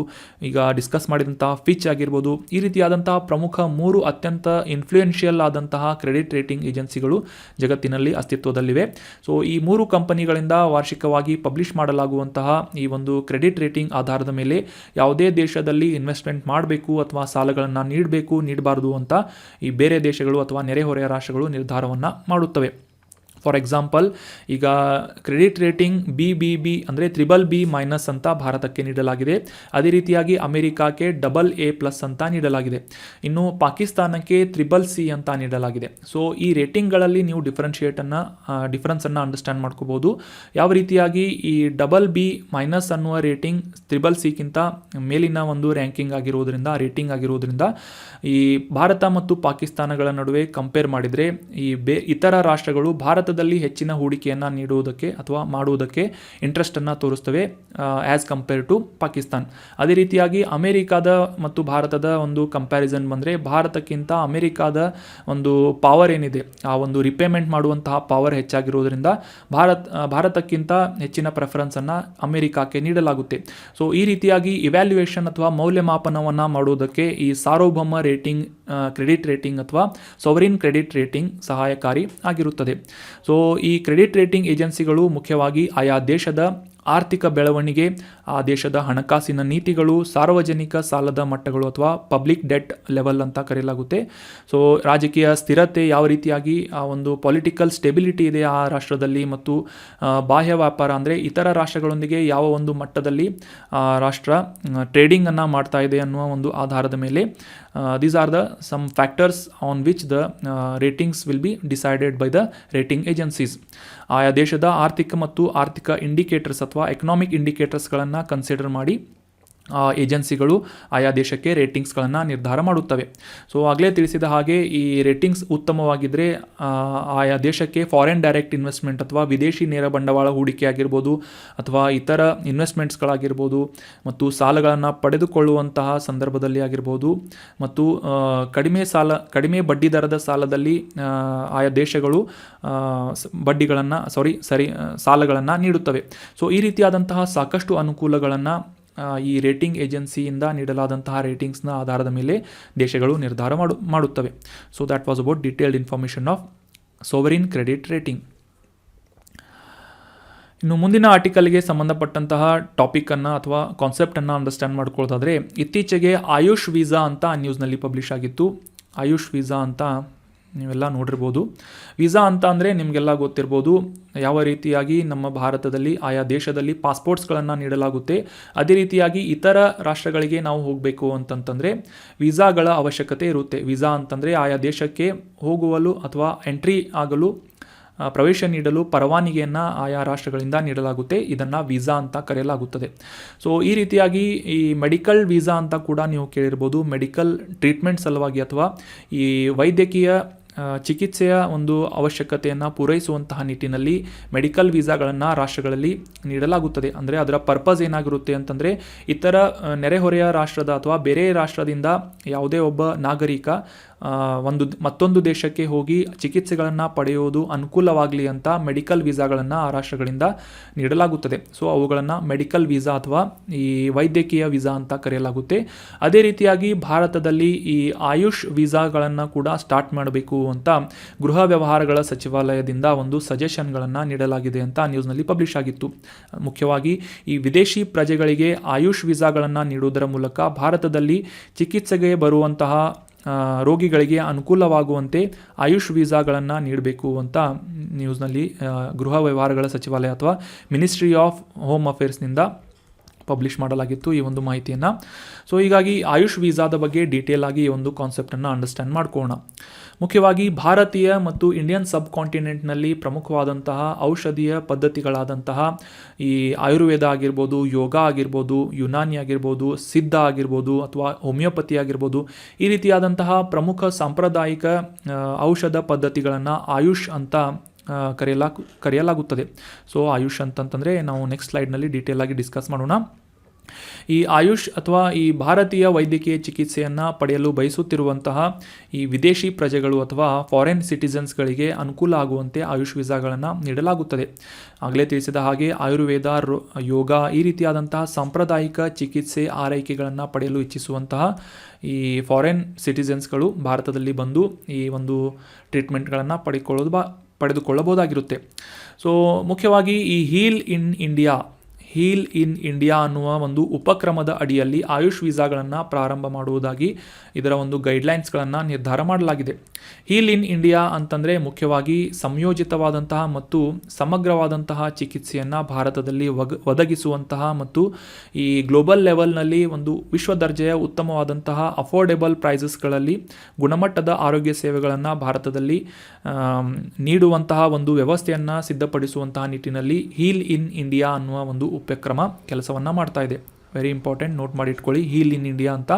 [SPEAKER 1] ಈಗ ಡಿಸ್ಕಸ್ ಮಾಡಿದಂತಹ ಫಿಚ್ ಆಗಿರ್ಬೋದು, ಈ ರೀತಿಯಾದಂತಹ ಪ್ರಮುಖ 3 ಅತ್ಯಂತ ಇನ್ಫ್ಲೂಯೆನ್ಷಿಯಲ್ ಆದಂತಹ ಕ್ರೆಡಿಟ್ ರೇಟಿಂಗ್ ಏಜೆನ್ಸಿಗಳು ಜಗತ್ತಿನಲ್ಲಿ ಅಸ್ತಿತ್ವದಲ್ಲಿವೆ. ಸೊ ಈ 3 ಕಂಪನಿಗಳಿಂದ ವಾರ್ಷಿಕವಾಗಿ ಪಬ್ಲಿಷ್ ಮಾಡಲಾಗುವಂತಹ ಈ ಒಂದು ಕ್ರೆಡಿಟ್ ರೇಟಿಂಗ್ ಆಧಾರದ ಮೇಲೆ ಯಾವುದೇ ದೇಶದಲ್ಲಿ ಇನ್ವೆಸ್ಟ್ಮೆಂಟ್ ಮಾಡಬೇಕು ಅಥವಾ ಸಾಲಗಳನ್ನು ನೀಡಬಾರದು ಅಂತ ಈ ಬೇರೆ ದೇಶಗಳು ಅಥವಾ ನೆರೆಹೊರೆಯ ರಾಷ್ಟ್ರಗಳು ನಿರ್ಧಾರವನ್ನು ಮಾಡುತ್ತವೆ. ಫಾರ್ ಎಕ್ಸಾಂಪಲ್ ಈಗ ಕ್ರೆಡಿಟ್ ರೇಟಿಂಗ್ BBB ಅಂದರೆ BBB- ಅಂತ ಭಾರತಕ್ಕೆ ನೀಡಲಾಗಿದೆ. ಅದೇ ರೀತಿಯಾಗಿ ಅಮೆರಿಕಾಕ್ಕೆ AA+ ಅಂತ ನೀಡಲಾಗಿದೆ. ಇನ್ನು ಪಾಕಿಸ್ತಾನಕ್ಕೆ CCC ಅಂತ ನೀಡಲಾಗಿದೆ. ಸೊ ಈ ರೇಟಿಂಗ್ಗಳಲ್ಲಿ ನೀವು ಡಿಫರೆನ್ಸನ್ನು ಅಂಡರ್ಸ್ಟ್ಯಾಂಡ್ ಮಾಡ್ಕೋಬೋದು. ಯಾವ ರೀತಿಯಾಗಿ ಈ BB- ಅನ್ನುವ ರೇಟಿಂಗ್ CCCಗಿಂತ ಮೇಲಿನ ಒಂದು ರ್ಯಾಂಕಿಂಗ್ ಆಗಿರೋದ್ರಿಂದ ರೇಟಿಂಗ್ ಆಗಿರೋದ್ರಿಂದ ಈ ಭಾರತ ಮತ್ತು ಪಾಕಿಸ್ತಾನಗಳ ನಡುವೆ ಕಂಪೇರ್ ಮಾಡಿದರೆ ಈ ಇತರ ರಾಷ್ಟ್ರಗಳು ಭಾರತದಲ್ಲಿ ಹೆಚ್ಚಿನ ಹೂಡಿಕೆಯನ್ನು ನೀಡುವುದಕ್ಕೆ ಅಥವಾ ಮಾಡುವುದಕ್ಕೆ ಇಂಟ್ರೆಸ್ಟನ್ನು ತೋರಿಸ್ತವೆ ಆ್ಯಸ್ ಕಂಪೇರ್ ಟು ಪಾಕಿಸ್ತಾನ್. ಅದೇ ರೀತಿಯಾಗಿ ಅಮೆರಿಕಾದ ಮತ್ತು ಭಾರತದ ಒಂದು ಕಂಪ್ಯಾರಿಸನ್ ಬಂದರೆ ಭಾರತಕ್ಕಿಂತ ಅಮೆರಿಕಾದ ಒಂದು ಪವರ್ ಏನಿದೆ ಆ ಒಂದು ರಿಪೇಮೆಂಟ್ ಮಾಡುವಂತಹ ಪವರ್ ಹೆಚ್ಚಾಗಿರೋದ್ರಿಂದ ಭಾರತಕ್ಕಿಂತ ಹೆಚ್ಚಿನ ಪ್ರೆಫರೆನ್ಸನ್ನು ಅಮೆರಿಕಾಕ್ಕೆ ನೀಡಲಾಗುತ್ತೆ. ಸೊ ಈ ರೀತಿಯಾಗಿ ಇವ್ಯಾಲ್ಯೂಯೇಷನ್ ಅಥವಾ ಮೌಲ್ಯಮಾಪನವನ್ನು ಮಾಡುವುದಕ್ಕೆ ಈ ಸಾರ್ವಭೌಮ ರೇಟಿಂಗ್ ಕ್ರೆಡಿಟ್ ರೇಟಿಂಗ್ ಅಥವಾ ಸಾವರಿನ್ ಕ್ರೆಡಿಟ್ ರೇಟಿಂಗ್ ಸಹಾಯಕಾರಿ ಆಗಿರುತ್ತದೆ. ಸೊ ಈ ಕ್ರೆಡಿಟ್ ರೇಟಿಂಗ್ ಏಜೆನ್ಸಿಗಳು ಮುಖ್ಯವಾಗಿ ಆಯಾ ದೇಶದ ಆರ್ಥಿಕ ಬೆಳವಣಿಗೆ, ಆ ದೇಶದ ಹಣಕಾಸಿನ ನೀತಿಗಳು, ಸಾರ್ವಜನಿಕ ಸಾಲದ ಮಟ್ಟಗಳು ಅಥವಾ ಪಬ್ಲಿಕ್ ಡೆಟ್ ಲೆವೆಲ್ ಅಂತ ಕರೆಯಲಾಗುತ್ತೆ. ಸೊ ರಾಜಕೀಯ ಸ್ಥಿರತೆ, ಯಾವ ರೀತಿಯಾಗಿ ಆ ಒಂದು ಪೊಲಿಟಿಕಲ್ ಸ್ಟೆಬಿಲಿಟಿ ಇದೆ ಆ ರಾಷ್ಟ್ರದಲ್ಲಿ, ಮತ್ತು ಬಾಹ್ಯ ವ್ಯಾಪಾರ ಅಂದರೆ ಇತರ ರಾಷ್ಟ್ರಗಳೊಂದಿಗೆ ಯಾವ ಒಂದು ಮಟ್ಟದಲ್ಲಿ ರಾಷ್ಟ್ರ ಟ್ರೇಡಿಂಗನ್ನು ಮಾಡ್ತಾ ಇದೆ ಅನ್ನುವ ಒಂದು ಆಧಾರದ ಮೇಲೆ these are the some factors on which the ratings will be decided by the rating agencies. ಆಯಾ ದೇಶದ ಆರ್ಥಿಕ ಮತ್ತು ಆರ್ಥಿಕ ಇಂಡಿಕೇಟರ್ಸ್ ಅಥವಾ ಎಕನಾಮಿಕ್ ಇಂಡಿಕೇಟರ್ಸ್ಗಳನ್ನು ಕನ್ಸಿಡರ್ ಮಾಡಿ ಏಜೆನ್ಸಿಗಳು ಆಯಾ ದೇಶಕ್ಕೆ ರೇಟಿಂಗ್ಸ್ಗಳನ್ನು ನಿರ್ಧಾರ ಮಾಡುತ್ತವೆ. ಸೊ ಆಗಲೇ ತಿಳಿಸಿದ ಹಾಗೆ ಈ ರೇಟಿಂಗ್ಸ್ ಉತ್ತಮವಾಗಿದ್ದರೆ ಆಯಾ ದೇಶಕ್ಕೆ ಫಾರಿನ್ ಡೈರೆಕ್ಟ್ ಇನ್ವೆಸ್ಟ್ಮೆಂಟ್ ಅಥವಾ ವಿದೇಶಿ ನೇರ ಬಂಡವಾಳ ಹೂಡಿಕೆ ಆಗಿರ್ಬೋದು ಅಥವಾ ಇತರ ಇನ್ವೆಸ್ಟ್ಮೆಂಟ್ಸ್ಗಳಾಗಿರ್ಬೋದು ಮತ್ತು ಸಾಲಗಳನ್ನು ಪಡೆದುಕೊಳ್ಳುವಂತಹ ಸಂದರ್ಭದಲ್ಲಿ ಆಗಿರ್ಬೋದು ಮತ್ತು ಕಡಿಮೆ ಬಡ್ಡಿ ದರದ ಸಾಲದಲ್ಲಿ ಆಯಾ ದೇಶಗಳು ಸಾಲಗಳನ್ನು ನೀಡುತ್ತವೆ. ಸೊ ಈ ರೀತಿಯಾದಂತಹ ಸಾಕಷ್ಟು ಅನುಕೂಲಗಳನ್ನು ಈ ರೇಟಿಂಗ್ ಏಜೆನ್ಸಿಯಿಂದ ನೀಡಲಾದಂತಹ ರೇಟಿಂಗ್ಸ್ನ ಆಧಾರದ ಮೇಲೆ ದೇಶಗಳು ನಿರ್ಧಾರ ಮಾಡುತ್ತವೆ. So that was about detailed information of sovereign credit rating. ಇನ್ನು ಮುಂದಿನ ಆರ್ಟಿಕಲ್ಗೆ ಸಂಬಂಧಪಟ್ಟಂತಹ ಟಾಪಿಕನ್ನು ಅಥವಾ ಕಾನ್ಸೆಪ್ಟನ್ನು ಅಂಡರ್ಸ್ಟ್ಯಾಂಡ್ ಮಾಡ್ಕೊಳ್ಳೋದಾದರೆ, ಇತ್ತೀಚೆಗೆ ಆಯುಷ್ ವೀಸಾ ಅಂತ ನ್ಯೂಸ್ನಲ್ಲಿ ಪಬ್ಲಿಷ್ ಆಗಿತ್ತು. ಆಯುಷ್ ವೀಸಾ ಅಂತ ನೀವೆಲ್ಲ ನೋಡಿರ್ಬೋದು. ವೀಸಾ ಅಂತ ಅಂದರೆ ನಿಮಗೆಲ್ಲ ಗೊತ್ತಿರ್ಬೋದು, ಯಾವ ರೀತಿಯಾಗಿ ನಮ್ಮ ಭಾರತದಲ್ಲಿ ಆಯಾ ದೇಶದಲ್ಲಿ ಪಾಸ್ಪೋರ್ಟ್ಸ್ಗಳನ್ನು ನೀಡಲಾಗುತ್ತೆ. ಅದೇ ರೀತಿಯಾಗಿ ಇತರ ರಾಷ್ಟ್ರಗಳಿಗೆ ನಾವು ಹೋಗಬೇಕು ಅಂತಂತಂದರೆ ವೀಸಾಗಳ ಅವಶ್ಯಕತೆ ಇರುತ್ತೆ. ವೀಸಾ ಅಂತಂದರೆ ಆಯಾ ದೇಶಕ್ಕೆ ಹೋಗುವಲು ಅಥವಾ ಎಂಟ್ರಿ ಆಗಲು ಪ್ರವೇಶ ನೀಡಲು ಪರವಾನಗಿಯನ್ನು ಆಯಾ ರಾಷ್ಟ್ರಗಳಿಂದ ನೀಡಲಾಗುತ್ತೆ. ಇದನ್ನು ವೀಸಾ ಅಂತ ಕರೆಯಲಾಗುತ್ತದೆ. ಸೊ ಈ ರೀತಿಯಾಗಿ ಈ ಮೆಡಿಕಲ್ ವೀಸಾ ಅಂತ ಕೂಡ ನೀವು ಕೇಳಿರ್ಬೋದು. ಮೆಡಿಕಲ್ ಟ್ರೀಟ್ಮೆಂಟ್ ಸಲುವಾಗಿ ಅಥವಾ ಈ ವೈದ್ಯಕೀಯ ಚಿಕಿತ್ಸೆಯ ಒಂದು ಅವಶ್ಯಕತೆಯನ್ನು ಪೂರೈಸುವಂತಹ ನಿಟ್ಟಿನಲ್ಲಿ ಮೆಡಿಕಲ್ ವೀಸಾಗಳನ್ನು ರಾಷ್ಟ್ರಗಳಲ್ಲಿ ನೀಡಲಾಗುತ್ತದೆ. ಅಂದರೆ ಅದರ ಪರ್ಪಸ್ ಏನಾಗಿರುತ್ತೆ ಅಂತಂದರೆ, ಇತರ ನೆರೆಹೊರೆಯ ರಾಷ್ಟ್ರದ ಅಥವಾ ಬೇರೆ ರಾಷ್ಟ್ರದಿಂದ ಯಾವುದೇ ಒಬ್ಬ ನಾಗರಿಕ ಮತ್ತೊಂದು ದೇಶಕ್ಕೆ ಹೋಗಿ ಚಿಕಿತ್ಸೆಗಳನ್ನು ಪಡೆಯುವುದು ಅನುಕೂಲವಾಗಲಿ ಅಂತ ಮೆಡಿಕಲ್ ವೀಸಾಗಳನ್ನು ಆ ರಾಷ್ಟ್ರಗಳಿಂದ ನೀಡಲಾಗುತ್ತದೆ. ಸೊ ಅವುಗಳನ್ನು ಮೆಡಿಕಲ್ ವೀಸಾ ಅಥವಾ ಈ ವೈದ್ಯಕೀಯ ವೀಸಾ ಅಂತ ಕರೆಯಲಾಗುತ್ತೆ. ಅದೇ ರೀತಿಯಾಗಿ ಭಾರತದಲ್ಲಿ ಈ ಆಯುಷ್ ವೀಸಾಗಳನ್ನು ಕೂಡ ಸ್ಟಾರ್ಟ್ ಮಾಡಬೇಕು ಅಂತ ಗೃಹ ವ್ಯವಹಾರಗಳ ಸಚಿವಾಲಯದಿಂದ ಒಂದು ಸಜೆಷನ್ಗಳನ್ನು ನೀಡಲಾಗಿದೆ ಅಂತ ನ್ಯೂಸ್ನಲ್ಲಿ ಪಬ್ಲಿಷ್ ಆಗಿತ್ತು. ಮುಖ್ಯವಾಗಿ ಈ ವಿದೇಶಿ ಪ್ರಜೆಗಳಿಗೆ ಆಯುಷ್ ವೀಸಾಗಳನ್ನು ನೀಡುವುದರ ಮೂಲಕ ಭಾರತದಲ್ಲಿ ಚಿಕಿತ್ಸೆಗೆ ಬರುವಂತಹ ರೋಗಿಗಳಿಗೆ ಅನುಕೂಲವಾಗುವಂತೆ ಆಯುಷ್ ವೀಸಾಗಳನ್ನು ನೀಡಬೇಕು ಅಂತ ನ್ಯೂಸ್ನಲ್ಲಿ ಗೃಹ ವ್ಯವಹಾರಗಳ ಸಚಿವಾಲಯ ಅಥವಾ ಮಿನಿಸ್ಟ್ರಿ ಆಫ್ ಹೋಮ್ ಅಫೇರ್ಸ್ನಿಂದ ಪಬ್ಲಿಷ್ ಮಾಡಲಾಗಿತ್ತು ಈ ಒಂದು ಮಾಹಿತಿಯನ್ನು. ಸೊ ಹೀಗಾಗಿ ಆಯುಷ್ ವೀಸಾದ ಬಗ್ಗೆ ಡೀಟೇಲ್ ಆಗಿ ಈ ಒಂದು ಕಾನ್ಸೆಪ್ಟನ್ನು ಅಂಡರ್ಸ್ಟ್ಯಾಂಡ್ ಮಾಡ್ಕೊಳ್ಳೋಣ. ಮುಖ್ಯವಾಗಿ ಭಾರತೀಯ ಮತ್ತು ಇಂಡಿಯನ್ ಸಬ್ ಕಾಂಟಿನೆಂಟ್ನಲ್ಲಿ ಪ್ರಮುಖವಾದಂತಹ ಔಷಧೀಯ ಪದ್ಧತಿಗಳಾದಂತಹ ಈ ಆಯುರ್ವೇದ ಆಗಿರ್ಬೋದು, ಯೋಗ ಆಗಿರ್ಬೋದು, ಯುನಾನಿ ಆಗಿರ್ಬೋದು, ಸಿದ್ಧ ಆಗಿರ್ಬೋದು ಅಥವಾ ಹೋಮಿಯೋಪತಿ ಆಗಿರ್ಬೋದು, ಈ ರೀತಿಯಾದಂತಹ ಪ್ರಮುಖ ಸಾಂಪ್ರದಾಯಿಕ ಔಷಧ ಪದ್ಧತಿಗಳನ್ನು ಆಯುಷ್ ಅಂತ ಕರೆಯಲಾಗುತ್ತದೆ. ಸೊ ಆಯುಷ್ ಅಂತಂತಂದರೆ ನಾವು ನೆಕ್ಸ್ಟ್ ಸ್ಲೈಡ್ನಲ್ಲಿ ಡೀಟೇಲ್ ಆಗಿ ಡಿಸ್ಕಸ್ ಮಾಡೋಣ. ಈ ಆಯುಷ್ ಅಥವಾ ಈ ಭಾರತೀಯ ವೈದ್ಯಕೀಯ ಚಿಕಿತ್ಸೆಯನ್ನು ಪಡೆಯಲು ಬಯಸುತ್ತಿರುವಂತಹ ಈ ವಿದೇಶಿ ಪ್ರಜೆಗಳು ಅಥವಾ ಫಾರಿನ್ ಸಿಟಿಸನ್ಸ್ಗಳಿಗೆ ಅನುಕೂಲ ಆಗುವಂತೆ ಆಯುಷ್ ವೀಸಾಗಳನ್ನು ನೀಡಲಾಗುತ್ತದೆ. ಆಗಲೇ ತಿಳಿಸಿದ ಹಾಗೆ ಆಯುರ್ವೇದ, ಯೋಗ ಈ ರೀತಿಯಾದಂತಹ ಸಾಂಪ್ರದಾಯಿಕ ಚಿಕಿತ್ಸೆ ಆರೈಕೆಗಳನ್ನು ಪಡೆಯಲು ಇಚ್ಛಿಸುವಂತಹ ಈ ಫಾರಿನ್ ಸಿಟಿಸನ್ಸ್ಗಳು ಭಾರತದಲ್ಲಿ ಬಂದು ಈ ಒಂದು ಟ್ರೀಟ್ಮೆಂಟ್ಗಳನ್ನು ಪಡೆದುಕೊಳ್ಳಬಹುದಾಗಿರುತ್ತೆ. ಸೊ ಮುಖ್ಯವಾಗಿ ಈ heal in heal in India ಅನ್ನುವ ಒಂದು ಉಪಕ್ರಮದ ಅಡಿಯಲ್ಲಿ ಆಯುಷ್ ವೀಸಾಗಳನ್ನು ಪ್ರಾರಂಭ ಮಾಡುವುದಾಗಿ ಇದರ ಒಂದು ಗೈಡ್ಲೈನ್ಸ್ಗಳನ್ನು ನಿರ್ಧಾರ ಮಾಡಲಾಗಿದೆ. ಹೀಲ್ ಇನ್ ಇಂಡಿಯಾ ಅಂತಂದರೆ ಮುಖ್ಯವಾಗಿ ಸಂಯೋಜಿತವಾದಂತಹ ಮತ್ತು ಸಮಗ್ರವಾದಂತಹ ಚಿಕಿತ್ಸೆಯನ್ನು ಭಾರತದಲ್ಲಿ ಒದಗಿಸುವಂತಹ ಮತ್ತು ಈ ಗ್ಲೋಬಲ್ ಲೆವೆಲ್ನಲ್ಲಿ ಒಂದು ವಿಶ್ವ ದರ್ಜೆಯ ಉತ್ತಮವಾದಂತಹ ಅಫೋರ್ಡೆಬಲ್ ಪ್ರೈಸಸ್ಗಳಲ್ಲಿ ಗುಣಮಟ್ಟದ ಆರೋಗ್ಯ ಸೇವೆಗಳನ್ನು ಭಾರತದಲ್ಲಿ ನೀಡುವಂತಹ ಒಂದು ವ್ಯವಸ್ಥೆಯನ್ನು ಸಿದ್ಧಪಡಿಸುವಂತಹ ನಿಟ್ಟಿನಲ್ಲಿ ಹೀಲ್ ಇನ್ ಇಂಡಿಯಾ ಅನ್ನುವ ಒಂದು ಉಪಕ್ರಮ ಕೆಲಸವನ್ನು ಮಾಡ್ತಾ ಇದೆ. ವೆರಿ ಇಂಪಾರ್ಟೆಂಟ್, ನೋಟ್ ಮಾಡಿ ಇಟ್ಕೊಳ್ಳಿ, ಹೀಲ್ ಇನ್ ಇಂಡಿಯಾ ಅಂತ.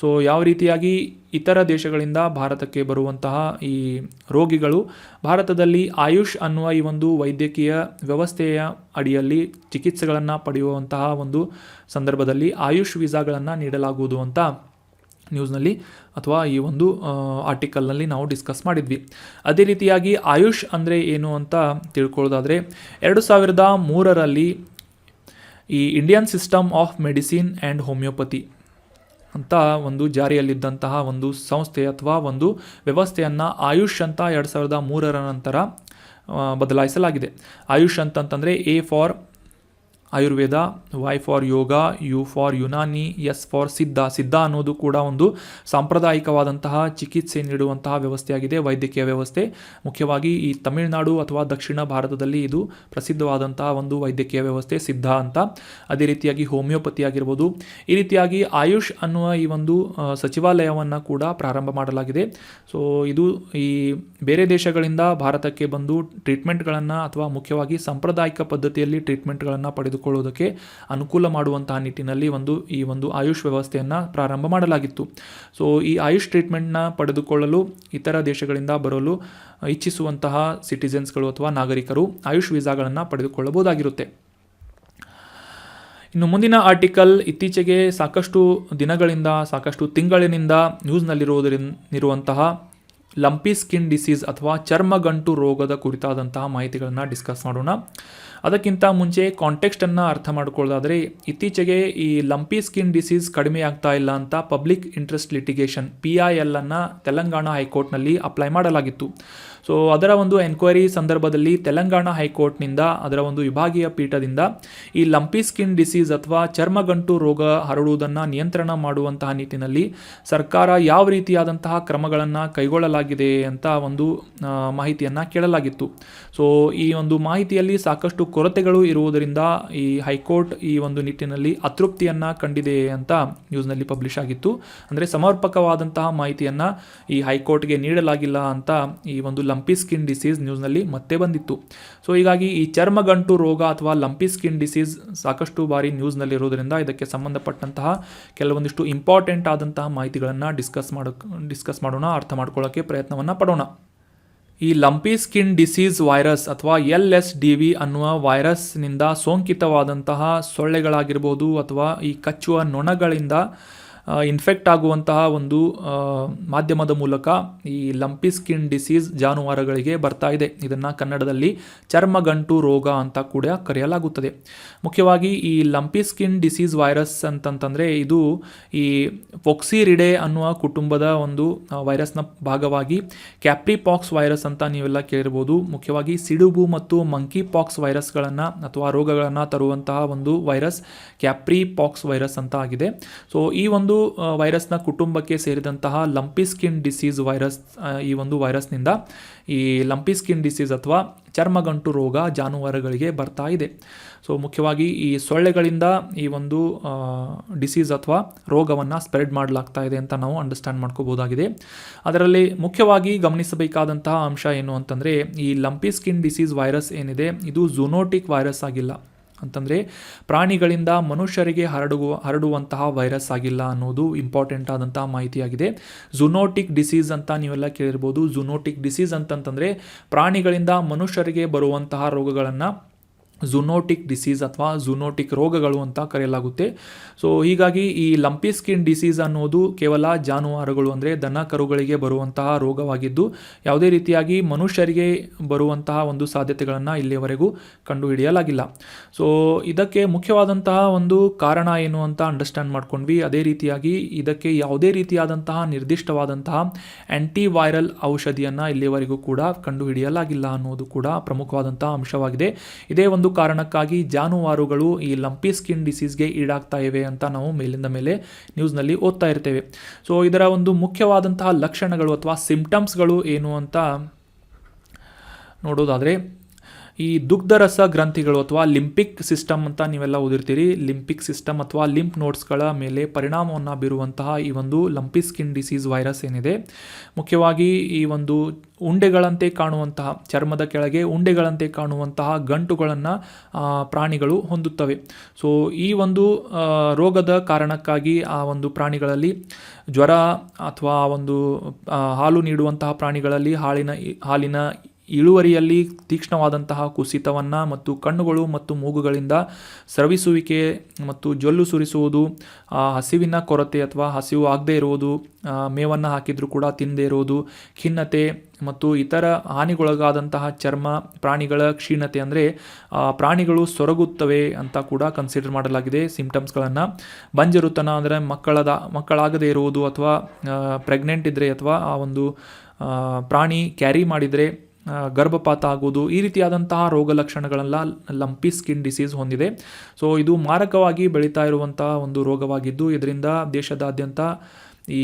[SPEAKER 1] ಸೊ ಯಾವ ರೀತಿಯಾಗಿ ಇತರ ದೇಶಗಳಿಂದ ಭಾರತಕ್ಕೆ ಬರುವಂತಹ ಈ ರೋಗಿಗಳು ಭಾರತದಲ್ಲಿ ಆಯುಷ್ ಅನ್ನುವ ಈ ಒಂದು ವೈದ್ಯಕೀಯ ವ್ಯವಸ್ಥೆಯ ಅಡಿಯಲ್ಲಿ ಚಿಕಿತ್ಸೆಗಳನ್ನು ಪಡೆಯುವಂತಹ ಒಂದು ಸಂದರ್ಭದಲ್ಲಿ ಆಯುಷ್ ವೀಸಾಗಳನ್ನು ನೀಡಲಾಗುವುದು ಅಂತ ನ್ಯೂಸ್ನಲ್ಲಿ ಅಥವಾ ಈ ಒಂದು ಆರ್ಟಿಕಲ್ನಲ್ಲಿ ನಾವು ಡಿಸ್ಕಸ್ ಮಾಡಿದ್ವಿ. ಅದೇ ರೀತಿಯಾಗಿ ಆಯುಷ್ ಅಂದರೆ ಏನು ಅಂತ ತಿಳ್ಕೊಳ್ಳೋದಾದರೆ 2003ರಲ್ಲಿ ಈ Indian system of medicine and homeopathy ಅಂತ ಒಂದು ಜಾರಿಯಲ್ಲಿದ್ದಂತಹ ಒಂದು ಸಂಸ್ಥೆ ಅಥವಾ ಒಂದು ವ್ಯವಸ್ಥೆಯನ್ನು ಆಯುಷ್ ಅಂತ 2003ರ ನಂತರ ಬದಲಾಯಿಸಲಾಗಿದೆ. ಆಯುಷ್ ಅಂತಂತಂದರೆ A for Ayurveda, Y for yoga, U for Unani, S for Siddha ಅನ್ನೋದು ಕೂಡ ಒಂದು ಸಾಂಪ್ರದಾಯಿಕವಾದಂತಹ ಚಿಕಿತ್ಸೆ ನೀಡುವಂತಹ ವ್ಯವಸ್ಥೆಯಾಗಿದೆ, ವೈದ್ಯಕೀಯ ವ್ಯವಸ್ಥೆ. ಮುಖ್ಯವಾಗಿ ಈ ತಮಿಳುನಾಡು ಅಥವಾ ದಕ್ಷಿಣ ಭಾರತದಲ್ಲಿ ಇದು ಪ್ರಸಿದ್ಧವಾದಂತಹ ಒಂದು ವೈದ್ಯಕೀಯ ವ್ಯವಸ್ಥೆ ಸಿದ್ಧ ಅಂತ. ಅದೇ ರೀತಿಯಾಗಿ ಹೋಮಿಯೋಪತಿ ಆಗಿರ್ಬೋದು. ಈ ರೀತಿಯಾಗಿ ಆಯುಷ್ ಅನ್ನುವ ಈ ಒಂದು ಸಚಿವಾಲಯವನ್ನು ಕೂಡ ಪ್ರಾರಂಭ ಮಾಡಲಾಗಿದೆ. ಸೊ ಇದು ಈ ಬೇರೆ ದೇಶಗಳಿಂದ ಭಾರತಕ್ಕೆ ಬಂದು ಟ್ರೀಟ್ಮೆಂಟ್ಗಳನ್ನು ಅಥವಾ ಮುಖ್ಯವಾಗಿ ಸಾಂಪ್ರದಾಯಿಕ ಪದ್ಧತಿಯಲ್ಲಿ ಟ್ರೀಟ್ಮೆಂಟ್ಗಳನ್ನು ಪಡೆದುಕೊಳ್ಳುವುದಕ್ಕೆ ಅನುಕೂಲ ಮಾಡುವಂತಹ ನಿಟ್ಟಿನಲ್ಲಿ ಈ ಒಂದು ಆಯುಷ್ ವ್ಯವಸ್ಥೆಯನ್ನು ಪ್ರಾರಂಭ ಮಾಡಲಾಗಿತ್ತು. ಸೊ ಈ ಆಯುಷ್ ಟ್ರೀಟ್ಮೆಂಟ್ನ ಪಡೆದುಕೊಳ್ಳಲು ಇತರ ದೇಶಗಳಿಂದ ಬರಲು ಇಚ್ಛಿಸುವಂತಹ ಸಿಟಿಜನ್ಸ್ಗಳು ಅಥವಾ ನಾಗರಿಕರು ಆಯುಷ್ ವೀಸಾಗಳನ್ನು ಪಡೆದುಕೊಳ್ಳಬಹುದಾಗಿರುತ್ತೆ. ಇನ್ನು ಮುಂದಿನ ಆರ್ಟಿಕಲ್, ಇತ್ತೀಚೆಗೆ ಸಾಕಷ್ಟು ದಿನಗಳಿಂದ ಸಾಕಷ್ಟು ತಿಂಗಳಿನಿಂದ ನ್ಯೂಸ್ನಲ್ಲಿರುವಂತಹ ಲಂಪಿ ಸ್ಕಿನ್ ಡಿಸೀಸ್ ಅಥವಾ ಚರ್ಮಗಂಟು ರೋಗದ ಕುರಿತಾದಂತಹ ಮಾಹಿತಿಗಳನ್ನು ಡಿಸ್ಕಸ್ ಮಾಡೋಣ. ಅದಕ್ಕಿಂತ ಮುಂಚೆ ಕಾಂಟೆಕ್ಸ್ಟನ್ನು ಅರ್ಥ ಮಾಡ್ಕೊಳ್ಳೋದಾದರೆ, ಇತ್ತೀಚೆಗೆ ಈ ಲಂಪಿ ಸ್ಕಿನ್ ಡಿಸೀಸ್ ಕಡಿಮೆ ಆಗ್ತಾ ಇಲ್ಲ ಅಂತ ಪಬ್ಲಿಕ್ ಇಂಟ್ರೆಸ್ಟ್ ಲಿಟಿಗೇಷನ್ PIL ಅನ್ನು ತೆಲಂಗಾಣ ಹೈಕೋರ್ಟ್ನಲ್ಲಿ ಅಪ್ಲೈ ಮಾಡಲಾಗಿತ್ತು. ಸೊ ಅದರ ಒಂದು ಎನ್ಕ್ವೈರಿ ಸಂದರ್ಭದಲ್ಲಿ ತೆಲಂಗಾಣ ಹೈಕೋರ್ಟ್ನಿಂದ ಅದರ ಒಂದು ವಿಭಾಗೀಯ ಪೀಠದಿಂದ ಈ ಲಂಪಿ ಸ್ಕಿನ್ ಡಿಸೀಸ್ ಅಥವಾ ಚರ್ಮಗಂಟು ರೋಗ ಹರಡುವುದನ್ನು ನಿಯಂತ್ರಣ ಮಾಡುವಂತಹ ನಿಟ್ಟಿನಲ್ಲಿ ಸರ್ಕಾರ ಯಾವ ರೀತಿಯಾದಂತಹ ಕ್ರಮಗಳನ್ನು ಕೈಗೊಳ್ಳಲಾಗಿದೆ ಅಂತ ಒಂದು ಮಾಹಿತಿಯನ್ನು ಕೇಳಲಾಗಿತ್ತು. ಸೊ ಈ ಒಂದು ಮಾಹಿತಿಯಲ್ಲಿ ಸಾಕಷ್ಟು ಕೊರತೆಗಳು ಇರುವುದರಿಂದ ಈ ಹೈಕೋರ್ಟ್ ಈ ಒಂದು ನಿಟ್ಟಿನಲ್ಲಿ ಅತೃಪ್ತಿಯನ್ನು ಕಂಡಿದೆ ಅಂತ ನ್ಯೂಸ್ನಲ್ಲಿ ಪಬ್ಲಿಷ್ ಆಗಿತ್ತು. ಅಂದರೆ ಸಮರ್ಪಕವಾದಂತಹ ಮಾಹಿತಿಯನ್ನು ಈ ಹೈಕೋರ್ಟ್ಗೆ ನೀಡಲಾಗಿಲ್ಲ ಅಂತ ಈ ಒಂದು ಲಂಪಿ ಸ್ಕಿನ್ ಡಿಸೀಸ್ ನ್ಯೂಸ್ನಲ್ಲಿ ಮತ್ತೆ ಬಂದಿತ್ತು. ಸೊ ಹೀಗಾಗಿ ಈ ಚರ್ಮಗಂಟು ರೋಗ ಅಥವಾ ಲಂಪಿ ಸ್ಕಿನ್ ಡಿಸೀಸ್ ಸಾಕಷ್ಟು ಬಾರಿ ನ್ಯೂಸ್ನಲ್ಲಿರೋದ್ರಿಂದ ಇದಕ್ಕೆ ಸಂಬಂಧಪಟ್ಟಂತಹ ಕೆಲವೊಂದಿಷ್ಟು ಇಂಪಾರ್ಟೆಂಟ್ ಆದಂತಹ ಮಾಹಿತಿಗಳನ್ನು ಡಿಸ್ಕಸ್ ಮಾಡೋಣ, ಅರ್ಥ ಮಾಡ್ಕೊಳ್ಳೋಕ್ಕೆ ಪ್ರಯತ್ನವನ್ನು ಪಡೋಣ. ಈ ಲಂಪಿ ಸ್ಕಿನ್ ಡಿಸೀಸ್ ವೈರಸ್ ಅಥವಾ LSDV ಅನ್ನುವ ವೈರಸ್ನಿಂದ ಸೋಂಕಿತವಾದಂತಹ ಸೊಳ್ಳೆಗಳಾಗಿರ್ಬೋದು ಅಥವಾ ಈ ಕಚ್ಚುವ ನೊಣಗಳಿಂದ ಇನ್ಫೆಕ್ಟ್ ಆಗುವಂತಹ ಒಂದು ಮಾಧ್ಯಮದ ಮೂಲಕ ಈ ಲಂಪಿ ಸ್ಕಿನ್ ಡಿಸೀಸ್ ಜಾನುವಾರುಗಳಿಗೆ ಬರ್ತಾ ಇದೆ. ಇದನ್ನು ಕನ್ನಡದಲ್ಲಿ ಚರ್ಮಗಂಟು ರೋಗ ಅಂತ ಕೂಡ ಕರೆಯಲಾಗುತ್ತದೆ. ಮುಖ್ಯವಾಗಿ ಈ ಲಂಪಿ ಸ್ಕಿನ್ ಡಿಸೀಸ್ ವೈರಸ್ ಅಂತಂತಂದರೆ ಇದು ಈ ಫೊಕ್ಸಿರಿಡೆ ಅನ್ನುವ ಕುಟುಂಬದ ಒಂದು ವೈರಸ್ನ ಭಾಗವಾಗಿ ಕ್ಯಾಪ್ರಿಪಾಕ್ಸ್ ವೈರಸ್ ಅಂತ ನೀವೆಲ್ಲ ಕೇಳಿರ್ಬೋದು. ಮುಖ್ಯವಾಗಿ ಸಿಡುಬು ಮತ್ತು ಮಂಕಿ ಪಾಕ್ಸ್ ವೈರಸ್ಗಳನ್ನು ಅಥವಾ ರೋಗಗಳನ್ನು ತರುವಂತಹ ಒಂದು ವೈರಸ್ ಕ್ಯಾಪ್ರಿಪಾಕ್ಸ್ ವೈರಸ್ ಅಂತ ಆಗಿದೆ. ಸೊ ಈ ಒಂದು ವೈರಸ್ನ ಕುಟುಂಬಕ್ಕೆ ಸೇರಿದಂತಹ ಲಂಪಿ ಸ್ಕಿನ್ ಡಿಸೀಸ್ ವೈರಸ್, ಈ ಒಂದು ವೈರಸ್ನಿಂದ ಈ ಲಂಪಿ ಸ್ಕಿನ್ ಡಿಸೀಸ್ ಅಥವಾ ಚರ್ಮಗಂಟು ರೋಗ ಜಾನುವಾರುಗಳಿಗೆ ಬರ್ತಾ ಇದೆ. ಸೊ ಮುಖ್ಯವಾಗಿ ಈ ಸೊಳ್ಳೆಗಳಿಂದ ಈ ಒಂದು ಡಿಸೀಸ್ ಅಥವಾ ರೋಗವನ್ನು ಸ್ಪ್ರೆಡ್ ಮಾಡಲಾಗ್ತಾ ಇದೆ ಅಂತ ನಾವು ಅಂಡರ್ಸ್ಟ್ಯಾಂಡ್ ಮಾಡ್ಕೋಬೋದಾಗಿದೆ. ಅದರಲ್ಲಿ ಮುಖ್ಯವಾಗಿ ಗಮನಿಸಬೇಕಾದಂತಹ ಅಂಶ ಏನು ಅಂತಂದರೆ, ಈ ಲಂಪಿ ಸ್ಕಿನ್ ಡಿಸೀಸ್ ವೈರಸ್ ಏನಿದೆ ಇದು ಝೂನೋಟಿಕ್ ವೈರಸ್ ಆಗಿಲ್ಲ. ಅಂತಂದರೆ ಪ್ರಾಣಿಗಳಿಂದ ಮನುಷ್ಯರಿಗೆ ಹರಡುವಂತಹ ವೈರಸ್ ಆಗಿಲ್ಲ ಅನ್ನೋದು ಇಂಪಾರ್ಟೆಂಟ್ ಆದಂತಹ ಮಾಹಿತಿಯಾಗಿದೆ. ಝೂನೋಟಿಕ್ ಡಿಸೀಸ್ ಅಂತ ನೀವೆಲ್ಲ ಕೇಳಿರ್ಬೋದು. ಝೂನೋಟಿಕ್ ಡಿಸೀಸ್ ಅಂತಂತಂದರೆ ಪ್ರಾಣಿಗಳಿಂದ ಮನುಷ್ಯರಿಗೆ ಬರುವಂತಹ ರೋಗಗಳನ್ನು ಝೂನೋಟಿಕ್ ಡಿಸೀಸ್ ಅಥವಾ ಝೂನೋಟಿಕ್ ರೋಗಗಳು ಅಂತ ಕರೆಯಲಾಗುತ್ತೆ. ಸೊ ಹೀಗಾಗಿ ಈ ಲಂಪಿ ಸ್ಕಿನ್ ಡಿಸೀಸ್ ಅನ್ನೋದು ಕೇವಲ ಜಾನುವಾರುಗಳು ಅಂದರೆ ದನ ಕರುಗಳಿಗೆ ಬರುವಂತಹ ರೋಗವಾಗಿದ್ದು ಯಾವುದೇ ರೀತಿಯಾಗಿ ಮನುಷ್ಯರಿಗೆ ಬರುವಂತಹ ಒಂದು ಸಾಧ್ಯತೆಗಳನ್ನು ಇಲ್ಲಿಯವರೆಗೂ ಕಂಡುಹಿಡಿಯಲಾಗಿಲ್ಲ. ಸೊ ಇದಕ್ಕೆ ಮುಖ್ಯವಾದಂತಹ ಒಂದು ಕಾರಣ ಏನು ಅಂತ ಅಂಡರ್ಸ್ಟ್ಯಾಂಡ್ ಮಾಡ್ಕೊಂಡ್ವಿ. ಅದೇ ರೀತಿಯಾಗಿ ಇದಕ್ಕೆ ಯಾವುದೇ ರೀತಿಯಾದಂತಹ ನಿರ್ದಿಷ್ಟವಾದಂತಹ ಆ್ಯಂಟಿವೈರಲ್ ಔಷಧಿಯನ್ನು ಇಲ್ಲಿಯವರೆಗೂ ಕೂಡ ಕಂಡುಹಿಡಿಯಲಾಗಿಲ್ಲ ಅನ್ನೋದು ಕೂಡ ಪ್ರಮುಖವಾದಂತಹ ಅಂಶವಾಗಿದೆ. ಇದೇ ಒಂದು ಒಂದು ಕಾರಣಕ್ಕಾಗಿ ಜಾನುವಾರುಗಳು ಈ ಲಂಪಿ ಸ್ಕಿನ್ ಡಿಸೀಸ್ಗೆ ಈಡಾಗ್ತಾ ಇವೆ ಅಂತ ನಾವು ಮೇಲಿಂದ ಮೇಲೆ ನ್ಯೂಸ್ನಲ್ಲಿ ಓದ್ತಾ ಇರ್ತೇವೆ. ಸೊ ಇದರ ಒಂದು ಮುಖ್ಯವಾದಂತಹ ಲಕ್ಷಣಗಳು ಅಥವಾ ಸಿಂಪ್ಟಮ್ಸ್ಗಳು ಏನು ಅಂತ ನೋಡೋದಾದರೆ, ಈ ದುಗ್ಧರಸ ಗ್ರಂಥಿಗಳು ಅಥವಾ ಲಿಂಪಿಕ್ ಸಿಸ್ಟಮ್ ಅಂತ ನೀವೆಲ್ಲ ಓದಿರ್ತೀರಿ. ಲಿಂಪಿಕ್ ಸಿಸ್ಟಮ್ ಅಥವಾ ಲಿಂಪ್ ನೋಡ್ಸ್ಗಳ ಮೇಲೆ ಪರಿಣಾಮವನ್ನು ಬೀರುವಂತಹ ಈ ಒಂದು ಲಂಪಿ ಸ್ಕಿನ್ ಡಿಸೀಸ್ ವೈರಸ್ ಏನಿದೆ, ಮುಖ್ಯವಾಗಿ ಈ ಒಂದು ಉಂಡೆಗಳಂತೆ ಕಾಣುವಂತಹ, ಚರ್ಮದ ಕೆಳಗೆ ಉಂಡೆಗಳಂತೆ ಕಾಣುವಂತಹ ಗಂಟುಗಳನ್ನು ಪ್ರಾಣಿಗಳು ಹೊಂದುತ್ತವೆ. ಸೊ ಈ ಒಂದು ರೋಗದ ಕಾರಣಕ್ಕಾಗಿ ಆ ಒಂದು ಪ್ರಾಣಿಗಳಲ್ಲಿ ಜ್ವರ ಅಥವಾ ಒಂದು ಹಾಲು ನೀಡುವಂತಹ ಪ್ರಾಣಿಗಳಲ್ಲಿ ಹಾಲಿನ ಇಳುವರಿಯಲ್ಲಿ ತೀಕ್ಷ್ಣವಾದಂತಹ ಕುಸಿತವನ್ನು ಮತ್ತು ಕಣ್ಣುಗಳು ಮತ್ತು ಮೂಗುಗಳಿಂದ ಸ್ರವಿಸುವಿಕೆ ಮತ್ತು ಜೊಲ್ಲು ಸುರಿಸುವುದು, ಹಸಿವಿನ ಕೊರತೆ ಅಥವಾ ಹಸಿವು ಆಗದೇ ಇರುವುದು, ಮೇವನ್ನು ಹಾಕಿದರೂ ಕೂಡ ತಿನ್ನದೇ ಇರುವುದು, ಖಿನ್ನತೆ ಮತ್ತು ಇತರ ಹಾನಿಗೊಳಗಾದಂತಹ ಚರ್ಮ, ಪ್ರಾಣಿಗಳ ಕ್ಷೀಣತೆ, ಅಂದರೆ ಪ್ರಾಣಿಗಳು ಸೊರಗುತ್ತವೆ ಅಂತ ಕೂಡ ಕನ್ಸಿಡರ್ ಮಾಡಲಾಗಿದೆ ಸಿಂಪ್ಟಮ್ಸ್ಗಳನ್ನು. ಬಂಜರುತನ ಅಂದರೆ ಮಕ್ಕಳಾಗದೇ ಇರುವುದು ಅಥವಾ ಪ್ರೆಗ್ನೆಂಟ್ ಇದ್ದರೆ ಅಥವಾ ಆ ಒಂದು ಪ್ರಾಣಿ ಕ್ಯಾರಿ ಮಾಡಿದರೆ ಗರ್ಭಪಾತ ಆಗುವುದು, ಈ ರೀತಿಯಾದಂತಹ ರೋಗ ಲಕ್ಷಣಗಳೆಲ್ಲ ಲಂಪಿ ಸ್ಕಿನ್ ಡಿಸೀಸ್ ಹೊಂದಿದೆ. ಸೊ ಇದು ಮಾರಕವಾಗಿ ಬೆಳೀತಾ ಇರುವಂತಹ ಒಂದು ರೋಗವಾಗಿದ್ದು, ಇದರಿಂದ ದೇಶದಾದ್ಯಂತ ಈ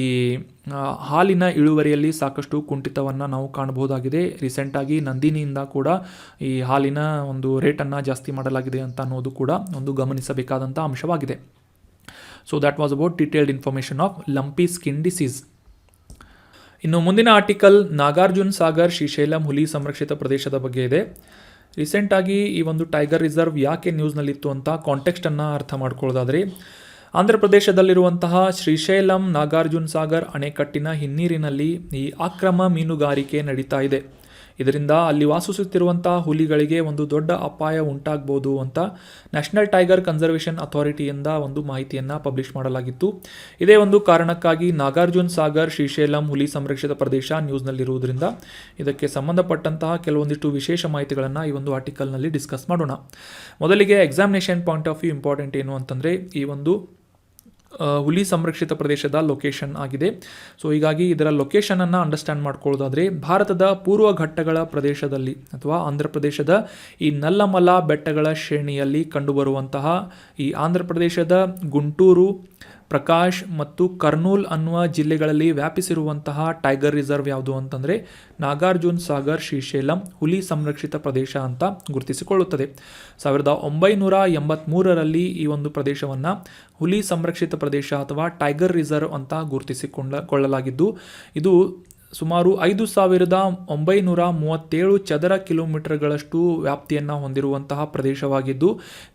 [SPEAKER 1] ಹಾಲಿನ ಇಳುವರಿಯಲ್ಲಿ ಸಾಕಷ್ಟು ಕುಂಠಿತವನ್ನು ನಾವು ಕಾಣಬಹುದಾಗಿದೆ. ರೀಸೆಂಟಾಗಿ ನಂದಿನಿಯಿಂದ ಕೂಡ ಈ ಹಾಲಿನ ಒಂದು ರೇಟನ್ನು ಜಾಸ್ತಿ ಮಾಡಲಾಗಿದೆ ಅಂತ ಅನ್ನೋದು ಕೂಡ ಒಂದು ಗಮನಿಸಬೇಕಾದಂಥ ಅಂಶವಾಗಿದೆ. So that was about detailed information of lumpy skin disease. ಇನ್ನು ಮುಂದಿನ ಆರ್ಟಿಕಲ್ ನಾಗಾರ್ಜುನ ಸಾಗರ್ ಶ್ರೀಶೈಲಂ ಹುಲಿ ಸಂರಕ್ಷಿತ ಪ್ರದೇಶದ ಬಗ್ಗೆ ಇದೆ. ರೀಸೆಂಟಾಗಿ ಈ ಒಂದು ಟೈಗರ್ ರಿಸರ್ವ್ ಯಾಕೆ ನ್ಯೂಸ್ನಲ್ಲಿತ್ತು ಅಂತ ಕಾಂಟೆಕ್ಸ್ಟನ್ನು ಅರ್ಥ ಮಾಡ್ಕೊಳ್ಳೋದಾದರೆ, ಆಂಧ್ರ ಪ್ರದೇಶದಲ್ಲಿರುವಂತಹ ಶ್ರೀಶೈಲಂ ನಾಗಾರ್ಜುನ ಸಾಗರ್ ಅಣೆಕಟ್ಟಿನ ಹಿನ್ನೀರಿನಲ್ಲಿ ಈ ಅಕ್ರಮ ಮೀನುಗಾರಿಕೆ ನಡೀತಾ ಇದೆ. ಇದರಿಂದ ಅಲ್ಲಿ ವಾಸಿಸುತ್ತಿರುವಂತಹ ಹುಲಿಗಳಿಗೆ ಒಂದು ದೊಡ್ಡ ಅಪಾಯ ಉಂಟಾಗ್ಬೋದು ಅಂತ ನ್ಯಾಷನಲ್ ಟೈಗರ್ ಕನ್ಸರ್ವೇಷನ್ ಅಥಾರಿಟಿಯಿಂದ ಒಂದು ಮಾಹಿತಿಯನ್ನು ಪಬ್ಲಿಷ್ ಮಾಡಲಾಗಿತ್ತು. ಇದೇ ಒಂದು ಕಾರಣಕ್ಕಾಗಿ ನಾಗಾರ್ಜುನ ಸಾಗರ್ ಶ್ರೀಶೈಲಂ ಹುಲಿ ಸಂರಕ್ಷಿತ ಪ್ರದೇಶ ನ್ಯೂಸ್ನಲ್ಲಿರುವುದರಿಂದ ಇದಕ್ಕೆ ಸಂಬಂಧಪಟ್ಟಂತಹ ಕೆಲವೊಂದಿಷ್ಟು ವಿಶೇಷ ಮಾಹಿತಿಗಳನ್ನು ಈ ಒಂದು ಆರ್ಟಿಕಲ್ನಲ್ಲಿ ಡಿಸ್ಕಸ್ ಮಾಡೋಣ. ಮೊದಲಿಗೆ examination point of view important ಏನು ಅಂತಂದರೆ, ಈ ಒಂದು ಹುಲಿ ಸಂರಕ್ಷಿತ ಪ್ರದೇಶದ ಲೊಕೇಶನ್ ಆಗಿದೆ. ಸೊ ಹೀಗಾಗಿ ಇದರ ಲೊಕೇಶನನ್ನು ಅಂಡರ್ಸ್ಟ್ಯಾಂಡ್ ಮಾಡ್ಕೊಳ್ಳೋದಾದರೆ, ಭಾರತದ ಪೂರ್ವ ಘಟ್ಟಗಳ ಪ್ರದೇಶದಲ್ಲಿ ಅಥವಾ ಆಂಧ್ರ ಪ್ರದೇಶದ ಈ ನಲ್ಲಮಲ ಬೆಟ್ಟಗಳ ಶ್ರೇಣಿಯಲ್ಲಿ ಕಂಡುಬರುವಂತಹ ಈ ಆಂಧ್ರ ಪ್ರದೇಶದ ಗುಂಟೂರು, ಪ್ರಕಾಶ್ ಮತ್ತು ಕರ್ನೂಲ್ ಅನ್ನುವ ಜಿಲ್ಲೆಗಳಲ್ಲಿ ವ್ಯಾಪಿಸಿರುವಂತಹ ಟೈಗರ್ ರಿಸರ್ವ್ ಯಾವುದು ಅಂತಂದರೆ ನಾಗಾರ್ಜುನ ಸಾಗರ್ ಶ್ರೀಶೈಲಂ ಹುಲಿ ಸಂರಕ್ಷಿತ ಪ್ರದೇಶ ಅಂತ ಗುರುತಿಸಿಕೊಳ್ಳುತ್ತದೆ. 1983ರಲ್ಲಿ ಈ ಒಂದು ಪ್ರದೇಶವನ್ನು ಹುಲಿ ಸಂರಕ್ಷಿತ ಪ್ರದೇಶ ಅಥವಾ ಟೈಗರ್ ರಿಸರ್ವ್ ಅಂತ ಗುರುತಿಸಿಕೊಳ್ಳಲಾಗಿದ್ದು, ಇದು ಸುಮಾರು 5,937 ಚದರ ಕಿಲೋಮೀಟರ್ಗಳಷ್ಟು ವ್ಯಾಪ್ತಿಯನ್ನು ಹೊಂದಿರುವಂತಹ ಪ್ರದೇಶವಾಗಿದ್ದು,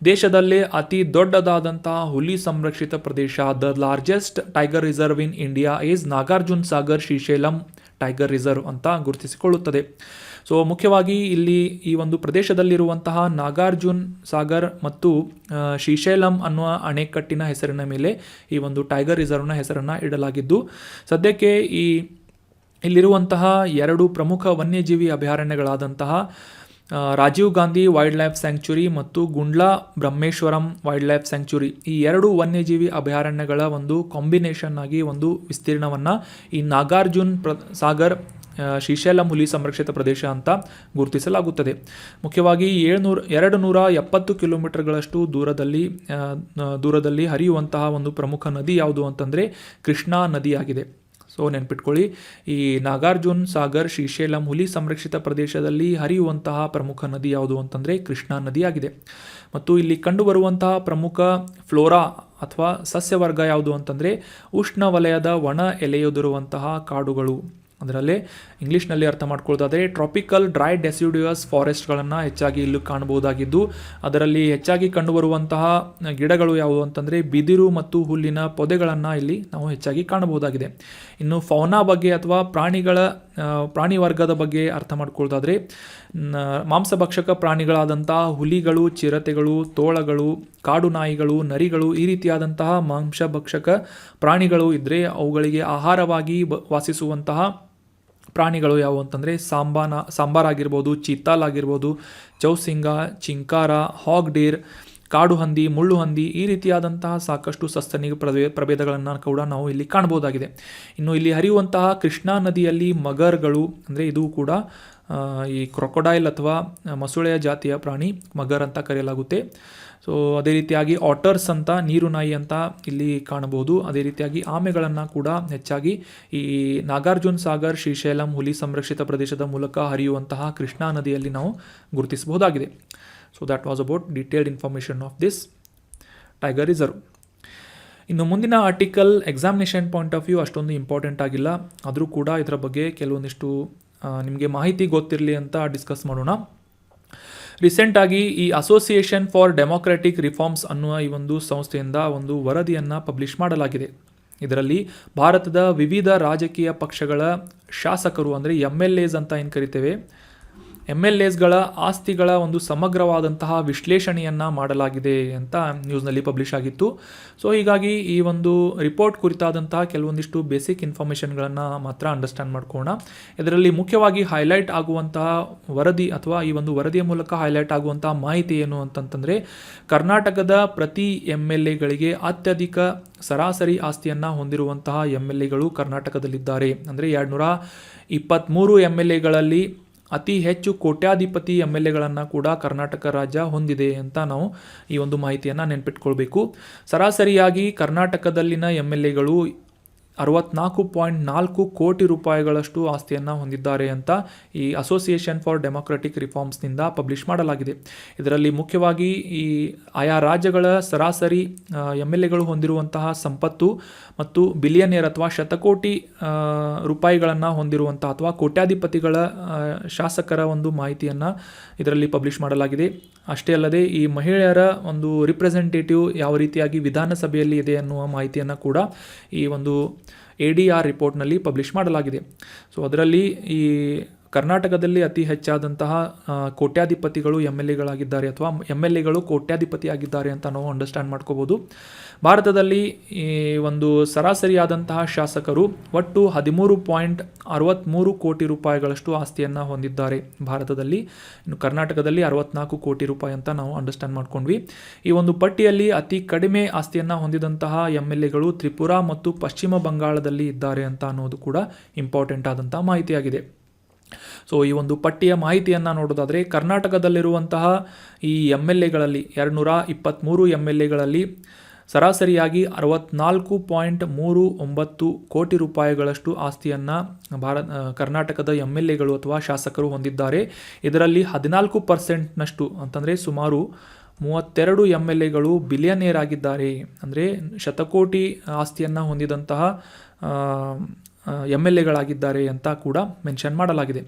[SPEAKER 1] ದೇಶದಲ್ಲೇ ಅತಿ ದೊಡ್ಡದಾದಂತಹ ಹುಲಿ ಸಂರಕ್ಷಿತ ಪ್ರದೇಶ, the largest tiger reserve in India is Nagarjuna Sagar Srisailam tiger reserve ಅಂತ ಗುರುತಿಸಿಕೊಳ್ಳುತ್ತದೆ. ಸೊ ಮುಖ್ಯವಾಗಿ ಇಲ್ಲಿ ಈ ಒಂದು ಪ್ರದೇಶದಲ್ಲಿರುವಂತಹ ನಾಗಾರ್ಜುನ ಸಾಗರ್ ಮತ್ತು ಶ್ರೀಶೈಲಂ ಅನ್ನುವ ಅಣೆಕಟ್ಟಿನ ಹೆಸರಿನ ಮೇಲೆ ಈ ಒಂದು ಟೈಗರ್ ರಿಸರ್ವ್ನ ಹೆಸರನ್ನು ಇಡಲಾಗಿದ್ದು, ಸದ್ಯಕ್ಕೆ ಇಲ್ಲಿರುವಂತಹ 2 ಪ್ರಮುಖ ವನ್ಯಜೀವಿ ಅಭಯಾರಣ್ಯಗಳಾದಂತಹ Rajiv Gandhi wild life sanctuary ಮತ್ತು Gundla Brahmeswaram wild life sanctuary, ಈ 2 ವನ್ಯಜೀವಿ ಅಭಯಾರಣ್ಯಗಳ ಒಂದು ಕಾಂಬಿನೇಷನ್ ಆಗಿ ಒಂದು ವಿಸ್ತೀರ್ಣವನ್ನು ಈ ನಾಗಾರ್ಜುನ ಸಾಗರ್ ಶ್ರೀಶೈಲಂ ಹುಲಿ ಸಂರಕ್ಷಿತ ಪ್ರದೇಶ ಅಂತ ಗುರುತಿಸಲಾಗುತ್ತದೆ. ಮುಖ್ಯವಾಗಿ 270 ಕಿಲೋಮೀಟರ್ಗಳಷ್ಟು ದೂರದಲ್ಲಿ ಹರಿಯುವಂತಹ ಒಂದು ಪ್ರಮುಖ ನದಿ ಯಾವುದು ಅಂತಂದರೆ ಕೃಷ್ಣಾ ನದಿಯಾಗಿದೆ. ಸೊ ನೆನ್ಪಿಟ್ಕೊಳ್ಳಿ, ಈ ನಾಗಾರ್ಜುನ ಸಾಗರ್ ಶ್ರೀಶೈಲಂ ಹುಲಿ ಸಂರಕ್ಷಿತ ಪ್ರದೇಶದಲ್ಲಿ ಹರಿಯುವಂತಹ ಪ್ರಮುಖ ನದಿ ಯಾವುದು ಅಂತಂದರೆ ಕೃಷ್ಣಾ ನದಿಯಾಗಿದೆ. ಮತ್ತು ಇಲ್ಲಿ ಕಂಡುಬರುವಂತಹ ಪ್ರಮುಖ ಫ್ಲೋರಾ ಅಥವಾ ಸಸ್ಯವರ್ಗ ಯಾವುದು ಅಂತಂದರೆ ಉಷ್ಣವಲಯದ ಒಣ ಎಲೆಯುದಿರುವಂತಹ ಕಾಡುಗಳು. ಅದರಲ್ಲೇ ಇಂಗ್ಲೀಷ್ನಲ್ಲಿ ಅರ್ಥ ಮಾಡ್ಕೊಳ್ಳೋದಾದರೆ ಟ್ರಾಪಿಕಲ್ ಡ್ರೈ ಡೆಸಿಡ್ಯೂಯಸ್ ಫಾರೆಸ್ಟ್ಗಳನ್ನು ಹೆಚ್ಚಾಗಿ ಇಲ್ಲಿ ಕಾಣಬಹುದಾಗಿದ್ದು, ಅದರಲ್ಲಿ ಹೆಚ್ಚಾಗಿ ಕಂಡುಬರುವಂತಹ ಗಿಡಗಳು ಯಾವುವು ಅಂತಂದರೆ ಬಿದಿರು ಮತ್ತು ಹುಲ್ಲಿನ ಪೊದೆಗಳನ್ನು ಇಲ್ಲಿ ನಾವು ಹೆಚ್ಚಾಗಿ ಕಾಣಬಹುದಾಗಿದೆ. ಇನ್ನು ಫೌನಾ ಬಗ್ಗೆ ಅಥವಾ ಪ್ರಾಣಿ ವರ್ಗದ ಬಗ್ಗೆ ಅರ್ಥ ಮಾಡ್ಕೊಳ್ಳೋದಾದರೆ ಮಾಂಸಭಕ್ಷಕ ಪ್ರಾಣಿಗಳಾದಂತಹ ಹುಲಿಗಳು, ಚಿರತೆಗಳು, ತೋಳಗಳು, ಕಾಡು ನಾಯಿಗಳು, ನರಿಗಳು, ಈ ರೀತಿಯಾದಂತಹ ಮಾಂಸಭಕ್ಷಕ ಪ್ರಾಣಿಗಳು ಇದ್ದರೆ ಅವುಗಳಿಗೆ ಆಹಾರವಾಗಿ ವಾಸಿಸುವಂತಹ ಪ್ರಾಣಿಗಳು ಯಾವುವು ಅಂತಂದರೆ ಸಾಂಬಾರ್ ಆಗಿರ್ಬೋದು, ಚೀತಾಲ್ ಆಗಿರ್ಬೋದು, ಚೌಸಿಂಗ, ಚಿಂಕಾರ, ಹಾಗ್ ಡೀರ್, ಕಾಡು ಹಂದಿ, ಮುಳ್ಳು ಹಂದಿ, ಈ ರೀತಿಯಾದಂತಹ ಸಾಕಷ್ಟು ಸಸ್ತನಿ ಪ್ರಭೇದಗಳನ್ನು ಕೂಡ ನಾವು ಇಲ್ಲಿ ಕಾಣಬಹುದಾಗಿದೆ. ಇನ್ನು ಇಲ್ಲಿ ಹರಿಯುವಂತಹ ಕೃಷ್ಣಾ ನದಿಯಲ್ಲಿ ಮಗರ್ಗಳು, ಅಂದರೆ ಇದು ಕೂಡ ಈ ಕ್ರೊಕೊಡೈಲ್ ಅಥವಾ ಮೊಸಳೆಯ ಜಾತಿಯ ಪ್ರಾಣಿ ಮಗರ್ ಅಂತ ಕರೆಯಲಾಗುತ್ತೆ. ಸೊ ಅದೇ ರೀತಿಯಾಗಿ ಆಟರ್ಸ್ ಅಂತ ನೀರು ನಾಯಿ ಅಂತ ಇಲ್ಲಿ ಕಾಣಬಹುದು. ಅದೇ ರೀತಿಯಾಗಿ ಆಮೆಗಳನ್ನು ಕೂಡ ಹೆಚ್ಚಾಗಿ ಈ ನಾಗಾರ್ಜುನ ಸಾಗರ್, ಶ್ರೀಶೈಲಂ ಹುಲಿ ಸಂರಕ್ಷಿತ ಪ್ರದೇಶದ ಮೂಲಕ ಹರಿಯುವಂತಹ ಕೃಷ್ಣಾ ನದಿಯಲ್ಲಿ ನಾವು ಗುರುತಿಸಬಹುದಾಗಿದೆ. So that was about detailed information of this tiger reserve. ಇನ್ನು ಮುಂದಿನ article examination point of view ಅಷ್ಟೊಂದು ಇಂಪಾರ್ಟೆಂಟ್ ಆಗಿಲ್ಲ, ಆದರೂ ಕೂಡ ಇದರ ಬಗ್ಗೆ ಕೆಲವೊಂದಿಷ್ಟು ನಿಮಗೆ ಮಾಹಿತಿ ಗೊತ್ತಿರಲಿ ಅಂತ ಡಿಸ್ಕಸ್ ಮಾಡೋಣ. ರೀಸೆಂಟಾಗಿ ಈ ಅಸೋಸಿಯೇಷನ್ ಫಾರ್ ಡೆಮೋಕ್ರೆಟಿಕ್ ರಿಫಾರ್ಮ್ಸ್ ಅನ್ನುವ ಈ ಒಂದು ಸಂಸ್ಥೆಯಿಂದ ಒಂದು ವರದಿಯನ್ನು ಪಬ್ಲಿಷ್ ಮಾಡಲಾಗಿದೆ. ಇದರಲ್ಲಿ ಭಾರತದ ವಿವಿಧ ರಾಜಕೀಯ ಪಕ್ಷಗಳ ಶಾಸಕರು ಅಂದರೆ MLAs ಅಂತ ಏನು ಕರಿತೇವೆ, MLAsಗಳ ಆಸ್ತಿಗಳ ಒಂದು ಸಮಗ್ರವಾದಂತಹ ವಿಶ್ಲೇಷಣೆಯನ್ನು ಮಾಡಲಾಗಿದೆ ಅಂತ ನ್ಯೂಸ್ನಲ್ಲಿ ಪಬ್ಲಿಷ್ ಆಗಿತ್ತು. ಸೊ ಹೀಗಾಗಿ ಈ ಒಂದು ರಿಪೋರ್ಟ್ ಕುರಿತಾದಂತಹ ಕೆಲವೊಂದಿಷ್ಟು ಬೇಸಿಕ್ ಇನ್ಫಾರ್ಮೇಷನ್ಗಳನ್ನು ಮಾತ್ರ ಅಂಡರ್ಸ್ಟ್ಯಾಂಡ್ ಮಾಡ್ಕೊಳ್ಳೋಣ. ಇದರಲ್ಲಿ ಮುಖ್ಯವಾಗಿ ಹೈಲೈಟ್ ಆಗುವಂತಹ ವರದಿ ಅಥವಾ ಈ ಒಂದು ವರದಿಯ ಮೂಲಕ ಹೈಲೈಟ್ ಆಗುವಂತಹ ಮಾಹಿತಿ ಏನು ಅಂತಂತಂದರೆ, ಕರ್ನಾಟಕದ ಪ್ರತಿ MLAಗಳಿಗೆ ಅತ್ಯಧಿಕ ಸರಾಸರಿ ಆಸ್ತಿಯನ್ನು ಹೊಂದಿರುವಂತಹ MLAಗಳು ಕರ್ನಾಟಕದಲ್ಲಿದ್ದಾರೆ. ಅಂದರೆ 223 MLAಗಳಲ್ಲಿ ಅತಿ ಹೆಚ್ಚು ಕೋಟ್ಯಾಧಿಪತಿ MLAಗಳನ್ನು ಕೂಡ ಕರ್ನಾಟಕ ರಾಜ್ಯ ಹೊಂದಿದೆ ಅಂತ ನಾವು ಈ ಒಂದು ಮಾಹಿತಿಯನ್ನು ನೆನಪಿಟ್ಕೊಳ್ಬೇಕು. ಸರಾಸರಿಯಾಗಿ ಕರ್ನಾಟಕದಲ್ಲಿನ MLAಗಳು 64.4 ಕೋಟಿ ರೂಪಾಯಿಗಳಷ್ಟು ಆಸ್ತಿಯನ್ನು ಹೊಂದಿದ್ದಾರೆ ಅಂತ ಈ ಅಸೋಸಿಯೇಷನ್ ಫಾರ್ ಡೆಮೋಕ್ರೆಟಿಕ್ ರಿಫಾರ್ಮ್ಸ್ನಿಂದ ಪಬ್ಲಿಷ್ ಮಾಡಲಾಗಿದೆ. ಇದರಲ್ಲಿ ಮುಖ್ಯವಾಗಿ ಈ ಆಯಾ ರಾಜ್ಯಗಳ ಸರಾಸರಿ MLAಗಳು ಹೊಂದಿರುವಂತಹ ಸಂಪತ್ತು ಮತ್ತು ಬಿಲಿಯನಿಯರ್ ಅಥವಾ ಶತಕೋಟಿ ರೂಪಾಯಿಗಳನ್ನು ಹೊಂದಿರುವಂತಹ ಅಥವಾ ಕೋಟ್ಯಾಧಿಪತಿಗಳ ಶಾಸಕರ ಒಂದು ಮಾಹಿತಿಯನ್ನು ಇದರಲ್ಲಿ ಪಬ್ಲಿಷ್ ಮಾಡಲಾಗಿದೆ. ಅಷ್ಟೇ ಅಲ್ಲದೆ ಈ ಮಹಿಳೆಯರ ಒಂದು ರಿಪ್ರೆಸೆಂಟೇಟಿವ್ ಯಾವ ರೀತಿಯಾಗಿ ವಿಧಾನಸಭೆಯಲ್ಲಿ ಇದೆ ಅನ್ನುವ ಮಾಹಿತಿಯನ್ನು ಕೂಡ ಈ ಒಂದು ADR ರಿಪೋರ್ಟ್ನಲ್ಲಿ ಪಬ್ಲಿಷ್ ಮಾಡಲಾಗಿದೆ. ಸೊ ಅದರಲ್ಲಿ ಈ ಕರ್ನಾಟಕದಲ್ಲಿ ಅತಿ ಹೆಚ್ಚಾದಂತಹ ಕೋಟ್ಯಾಧಿಪತಿಗಳು MLAಗಳಾಗಿದ್ದಾರೆ ಅಥವಾ MLAಗಳು ಕೋಟ್ಯಾಧಿಪತಿಯಾಗಿದ್ದಾರೆ ಅಂತ ನಾವು ಅಂಡರ್ಸ್ಟ್ಯಾಂಡ್ ಮಾಡ್ಕೋಬೋದು. ಭಾರತದಲ್ಲಿ ಈ ಒಂದು ಸರಾಸರಿಯಾದಂತಹ ಶಾಸಕರು ಒಟ್ಟು 13.63 ಕೋಟಿ ರೂಪಾಯಿಗಳಷ್ಟು ಆಸ್ತಿಯನ್ನು ಹೊಂದಿದ್ದಾರೆ ಭಾರತದಲ್ಲಿ. ಇನ್ನು ಕರ್ನಾಟಕದಲ್ಲಿ 64 ಕೋಟಿ ರೂಪಾಯಿ ಅಂತ ನಾವು ಅಂಡರ್ಸ್ಟ್ಯಾಂಡ್ ಮಾಡ್ಕೊಂಡ್ವಿ. ಈ ಒಂದು ಪಟ್ಟಿಯಲ್ಲಿ ಅತಿ ಕಡಿಮೆ ಆಸ್ತಿಯನ್ನು ಹೊಂದಿದಂತಹ MLAಗಳು ತ್ರಿಪುರಾ ಮತ್ತು ಪಶ್ಚಿಮ ಬಂಗಾಳದಲ್ಲಿ ಇದ್ದಾರೆ ಅಂತ ಅನ್ನೋದು ಕೂಡ ಇಂಪಾರ್ಟೆಂಟ್ ಆದಂಥ ಮಾಹಿತಿಯಾಗಿದೆ. ಸೊ ಈ ಒಂದು ಪಟ್ಟಿಯ ಮಾಹಿತಿಯನ್ನು ನೋಡೋದಾದರೆ, ಕರ್ನಾಟಕದಲ್ಲಿರುವಂತಹ ಈ MLAಗಳಲ್ಲಿ 223 MLAಗಳಲ್ಲಿ ಸರಾಸರಿಯಾಗಿ 64.39 ಕೋಟಿ ರೂಪಾಯಿಗಳಷ್ಟು ಆಸ್ತಿಯನ್ನು ಕರ್ನಾಟಕದ MLAಗಳು ಅಥವಾ ಶಾಸಕರು ಹೊಂದಿದ್ದಾರೆ. ಇದರಲ್ಲಿ 14% ಅಂತಂದರೆ ಸುಮಾರು 32 MLAಗಳು ಬಿಲಿಯನೇರ್ ಆಗಿದ್ದಾರೆ. ಅಂದರೆ ಶತಕೋಟಿ ಆಸ್ತಿಯನ್ನು ಹೊಂದಿದಂತಹ MLAಗಳಾಗಿದ್ದಾರೆ ಅಂತ ಕೂಡ ಮೆನ್ಷನ್ ಮಾಡಲಾಗಿದೆ.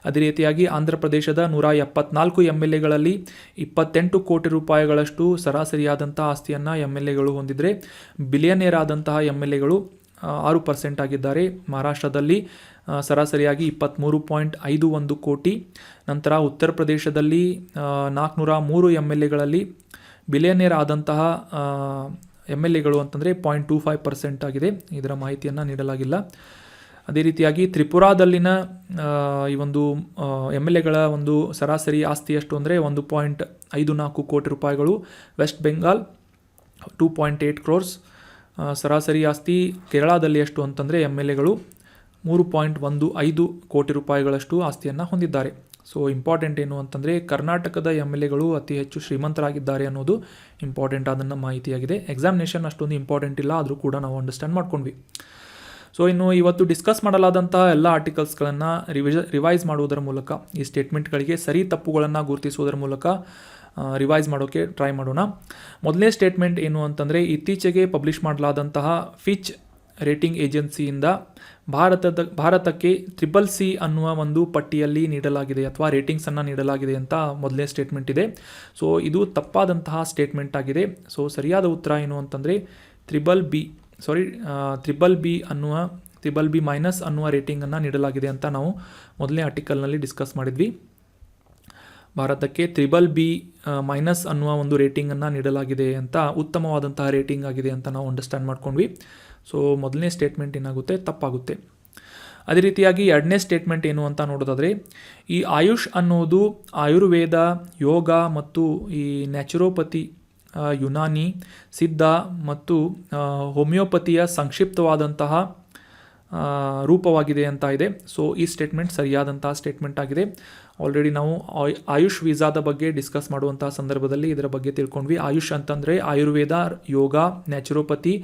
[SPEAKER 1] ಅದೇ ರೀತಿಯಾಗಿ ಆಂಧ್ರ ಪ್ರದೇಶದ 174 MLAಗಳಲ್ಲಿ 28 ಕೋಟಿ ರೂಪಾಯಿಗಳಷ್ಟು ಸರಾಸರಿಯಾದಂಥ ಆಸ್ತಿಯನ್ನು MLAಗಳು ಹೊಂದಿದರೆ ಬಿಲಿಯನೇರ್ ಆದಂತಹ MLAಗಳು 6% ಆಗಿದ್ದಾರೆ. ಮಹಾರಾಷ್ಟ್ರದಲ್ಲಿ ಸರಾಸರಿಯಾಗಿ 23.51 ಕೋಟಿ. ನಂತರ ಉತ್ತರ ಪ್ರದೇಶದಲ್ಲಿ 403 MLAಗಳಲ್ಲಿ ಬಿಲಿಯನೇರ್ ಆದಂತಹ MLAಗಳು ಅಂತಂದರೆ 0.25% ಆಗಿದೆ. ಇದರ ಮಾಹಿತಿಯನ್ನು ನೀಡಲಾಗಿಲ್ಲ. ಅದೇ ರೀತಿಯಾಗಿ ತ್ರಿಪುರಾದಲ್ಲಿನ ಈ ಒಂದು MLAಗಳ ಒಂದು ಸರಾಸರಿ ಆಸ್ತಿ ಎಷ್ಟು ಅಂದರೆ 1.54 ಕೋಟಿ ರೂಪಾಯಿಗಳು. ವೆಸ್ಟ್ ಬೆಂಗಾಲ್ 2.8 crores. ಸರಾಸರಿ ಆಸ್ತಿ ಕೇರಳದಲ್ಲಿ ಎಷ್ಟು ಅಂತಂದರೆ MLAಗಳು 3.15 ಕೋಟಿ ರೂಪಾಯಿಗಳಷ್ಟು ಆಸ್ತಿಯನ್ನು ಹೊಂದಿದ್ದಾರೆ. ಸೊ ಇಂಪಾರ್ಟೆಂಟ್ ಏನು ಅಂತಂದರೆ, ಕರ್ನಾಟಕದ MLAಗಳು ಅತಿ ಹೆಚ್ಚು ಶ್ರೀಮಂತರಾಗಿದ್ದಾರೆ ಅನ್ನೋದು ಇಂಪಾರ್ಟೆಂಟ್ ಆದನ್ನ ಮಾಹಿತಿಯಾಗಿದೆ. ಎಕ್ಸಾಮಿನೇಷನ್ ಅಷ್ಟೊಂದು ಇಂಪಾರ್ಟೆಂಟ್ ಇಲ್ಲ, ಆದರೂ ಕೂಡ ನಾವು ಅಂಡರ್ಸ್ಟ್ಯಾಂಡ್ ಮಾಡ್ಕೊಂಡ್ವಿ. ಸೊ ಇನ್ನು ಇವತ್ತು ಡಿಸ್ಕಸ್ ಮಾಡಲಾದಂಥ ಎಲ್ಲ ಆರ್ಟಿಕಲ್ಸ್ಗಳನ್ನು ರಿವೈಸ್ ಮಾಡುವುದರ ಮೂಲಕ, ಈ ಸ್ಟೇಟ್ಮೆಂಟ್ಗಳಿಗೆ ಸರಿ ತಪ್ಪುಗಳನ್ನು ಗುರುತಿಸುವುದರ ಮೂಲಕ ರಿವೈಸ್ ಮಾಡೋಕ್ಕೆ ಟ್ರೈ ಮಾಡೋಣ. ಮೊದಲನೇ ಸ್ಟೇಟ್ಮೆಂಟ್ ಏನು ಅಂತಂದರೆ, ಇತ್ತೀಚೆಗೆ ಪಬ್ಲಿಷ್ ಮಾಡಲಾದಂತಹ ಫಿಚ್ ರೇಟಿಂಗ್ ಏಜೆನ್ಸಿಯಿಂದ ಭಾರತಕ್ಕೆ CCC ಅನ್ನುವ ಒಂದು ಪಟ್ಟಿಯಲ್ಲಿ ನೀಡಲಾಗಿದೆ ಅಥವಾ ರೇಟಿಂಗ್ಸನ್ನು ನೀಡಲಾಗಿದೆ ಅಂತ ಮೊದಲನೇ ಸ್ಟೇಟ್ಮೆಂಟ್ ಇದೆ. ಸೊ ಇದು ತಪ್ಪಾದಂತಹ ಸ್ಟೇಟ್ಮೆಂಟ್ ಆಗಿದೆ. ಸೊ ಸರಿಯಾದ ಉತ್ತರ ಏನು ಅಂತಂದರೆ BBB- ಅನ್ನುವ ರೇಟಿಂಗನ್ನು ನೀಡಲಾಗಿದೆ ಅಂತ ನಾವು ಮೊದಲನೇ ಆರ್ಟಿಕಲ್ನಲ್ಲಿ ಡಿಸ್ಕಸ್ ಮಾಡಿದ್ವಿ. ಭಾರತಕ್ಕೆ BBB- ಅನ್ನುವ ಒಂದು ರೇಟಿಂಗನ್ನು ನೀಡಲಾಗಿದೆ ಅಂತ, ಉತ್ತಮವಾದಂತಹ ರೇಟಿಂಗ್ ಆಗಿದೆ ಅಂತ ನಾವು ಅಂಡರ್ಸ್ಟ್ಯಾಂಡ್ ಮಾಡ್ಕೊಂಡ್ವಿ. ಸೊ ಮೊದಲನೇ ಸ್ಟೇಟ್ಮೆಂಟ್ ಏನಾಗುತ್ತೆ, ತಪ್ಪಾಗುತ್ತೆ. ಅದೇ ರೀತಿಯಾಗಿ ಎರಡನೇ ಸ್ಟೇಟ್ಮೆಂಟ್ ಏನು ಅಂತ ನೋಡೋದಾದರೆ, ಈ ಆಯುಷ್ ಅನ್ನೋದು ಆಯುರ್ವೇದ, ಯೋಗ ಮತ್ತು ಈ ನ್ಯಾಚುರೋಪತಿ, ಯುನಾನಿ, ಸಿದ್ಧ ಮತ್ತು ಹೋಮಿಯೋಪತಿಯ ಸಂಕ್ಷಿಪ್ತವಾದಂತಹ ರೂಪವಾಗಿದೆ ಅಂತ ಇದೆ. ಸೊ ಈ ಸ್ಟೇಟ್ಮೆಂಟ್ ಸರಿಯಾದಂಥ ಸ್ಟೇಟ್ಮೆಂಟ್ ಆಗಿದೆ. ಆಲ್ರೆಡಿ ನಾವು ಆಯುಷ್ ವೀಸಾದ ಬಗ್ಗೆ ಡಿಸ್ಕಸ್ ಮಾಡುವಂಥ ಸಂದರ್ಭದಲ್ಲಿ ಇದರ ಬಗ್ಗೆ ತಿಳ್ಕೊಂಡ್ವಿ. ಆಯುಷ್ ಅಂತಂದರೆ ಆಯುರ್ವೇದ, ಯೋಗ, ನ್ಯಾಚುರೋಪತಿ,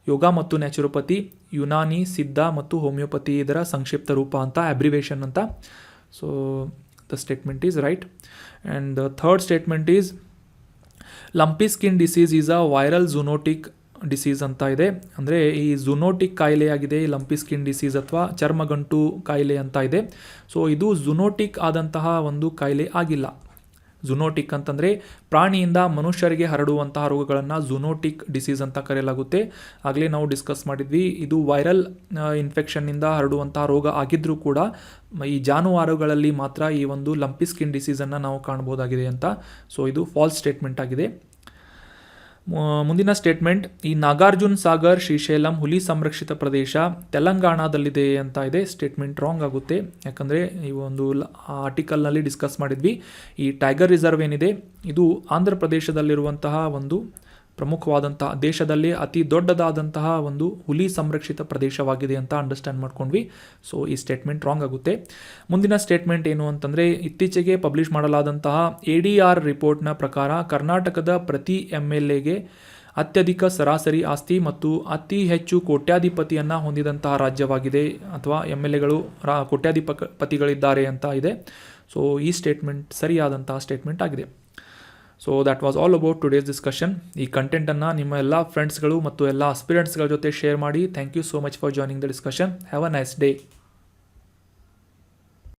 [SPEAKER 1] ಯೋಗ ಮತ್ತು ನ್ಯಾಚುರೋಪತಿ, ಯುನಾನಿ, ಸಿದ್ಧ ಮತ್ತು ಹೋಮಿಯೋಪತಿ ಇದರ ಸಂಕ್ಷಿಪ್ತ ರೂಪ ಅಂತ, ಅಬ್ರಿವೇಷನ್ ಅಂತ. So the statement is right. And the third statement is lumpy skin disease is a viral zoonotic disease ಅಂತ ಇದೆ. ಅಂದರೆ ಈ ಝೂನೋಟಿಕ್ ಕಾಯಿಲೆಯಾಗಿದೆ ಈ ಲಂಪಿ ಸ್ಕಿನ್ ಡಿಸೀಸ್ ಅಥವಾ ಚರ್ಮಗಂಟು ಕಾಯಿಲೆ ಅಂತ ಇದೆ. ಸೊ ಇದು ಝೂನೋಟಿಕ್ ಆದಂತಹ ಒಂದು ಕಾಯಿಲೆ ಆಗಿಲ್ಲ. ಝೂನೋಟಿಕ್ ಅಂತಂದರೆ ಪ್ರಾಣಿಯಿಂದ ಮನುಷ್ಯರಿಗೆ ಹರಡುವಂತಹ ರೋಗಗಳನ್ನು ಝೂನೋಟಿಕ್ ಡಿಸೀಸ್ ಅಂತ ಕರೆಯಲಾಗುತ್ತೆ. ಆಗಲೇ ನಾವು ಡಿಸ್ಕಸ್ ಮಾಡಿದ್ವಿ, ಇದು ವೈರಲ್ ಇನ್ಫೆಕ್ಷನ್ನಿಂದ ಹರಡುವಂತಹ ರೋಗ ಆಗಿದ್ದರೂ ಕೂಡ ಈ ಜಾನುವಾರುಗಳಲ್ಲಿ ಮಾತ್ರ ಈ ಒಂದು ಲಂಪಿ ಸ್ಕಿನ್ ಡಿಸೀಸನ್ನು ನಾವು ಕಾಣ್ಬೋದಾಗಿದೆ ಅಂತ. ಸೊ ಇದು ಫಾಲ್ಸ್ ಸ್ಟೇಟ್ಮೆಂಟ್ ಆಗಿದೆ. ಮುಂದಿನ ಸ್ಟೇಟ್ಮೆಂಟ್, ಈ ನಾಗಾರ್ಜುನ್ ಸಾಗರ್ ಶ್ರೀಶೈಲಂ ಹುಲಿ ಸಂರಕ್ಷಿತ ಪ್ರದೇಶ ತೆಲಂಗಾಣದಲ್ಲಿದೆ ಅಂತ ಇದೆ. ಸ್ಟೇಟ್ಮೆಂಟ್ ರಾಂಗ್ ಆಗುತ್ತೆ. ಯಾಕಂದರೆ ಈ ಒಂದು ಆರ್ಟಿಕಲ್ನಲ್ಲಿ ಡಿಸ್ಕಸ್ ಮಾಡಿದ್ವಿ, ಈ ಟೈಗರ್ ರಿಸರ್ವ್ ಏನಿದೆ ಇದು ಆಂಧ್ರ ಪ್ರದೇಶದಲ್ಲಿರುವಂತಹ ಒಂದು ಪ್ರಮುಖವಾದಂತಹ, ದೇಶದಲ್ಲಿ ಅತಿ ದೊಡ್ಡದಾದಂತಹ ಒಂದು ಹುಲಿ ಸಂರಕ್ಷಿತ ಪ್ರದೇಶವಾಗಿದೆ ಅಂತ ಅಂಡರ್ಸ್ಟ್ಯಾಂಡ್ ಮಾಡ್ಕೊಂಡ್ವಿ. ಸೊ ಈ ಸ್ಟೇಟ್ಮೆಂಟ್ ರಾಂಗ್ ಆಗುತ್ತೆ. ಮುಂದಿನ ಸ್ಟೇಟ್ಮೆಂಟ್ ಏನು ಅಂತಂದರೆ, ಇತ್ತೀಚೆಗೆ ಪಬ್ಲಿಷ್ ಮಾಡಲಾದಂತಹ ADR ರಿಪೋರ್ಟ್ನ ಪ್ರಕಾರ ಕರ್ನಾಟಕದ ಪ್ರತಿ MLAಗೆ ಅತ್ಯಧಿಕ ಸರಾಸರಿ ಆಸ್ತಿ ಮತ್ತು ಅತಿ ಹೆಚ್ಚು ಕೋಟ್ಯಾಧಿಪತಿಯನ್ನು ಹೊಂದಿದಂತಹ ರಾಜ್ಯವಾಗಿದೆ, ಅಥವಾ MLAಗಳು ಕೋಟ್ಯಾಧಿಪತಿಗಳಿದ್ದಾರೆ ಅಂತ ಇದೆ. ಸೊ ಈ ಸ್ಟೇಟ್ಮೆಂಟ್ ಸರಿಯಾದಂತಹ ಸ್ಟೇಟ್ಮೆಂಟ್ ಆಗಿದೆ. So that was all about today's discussion. ಈ ಕಂಟೆಂಟನ್ನು ನಿಮ್ಮ ಎಲ್ಲ ಫ್ರೆಂಡ್ಸ್ಗಳು ಮತ್ತು ಎಲ್ಲ ಅಸ್ಪಿರೆಂಟ್ಸ್ಗಳ ಜೊತೆ ಶೇರ್ ಮಾಡಿ. Thank you so much for joining the discussion. Have a nice day.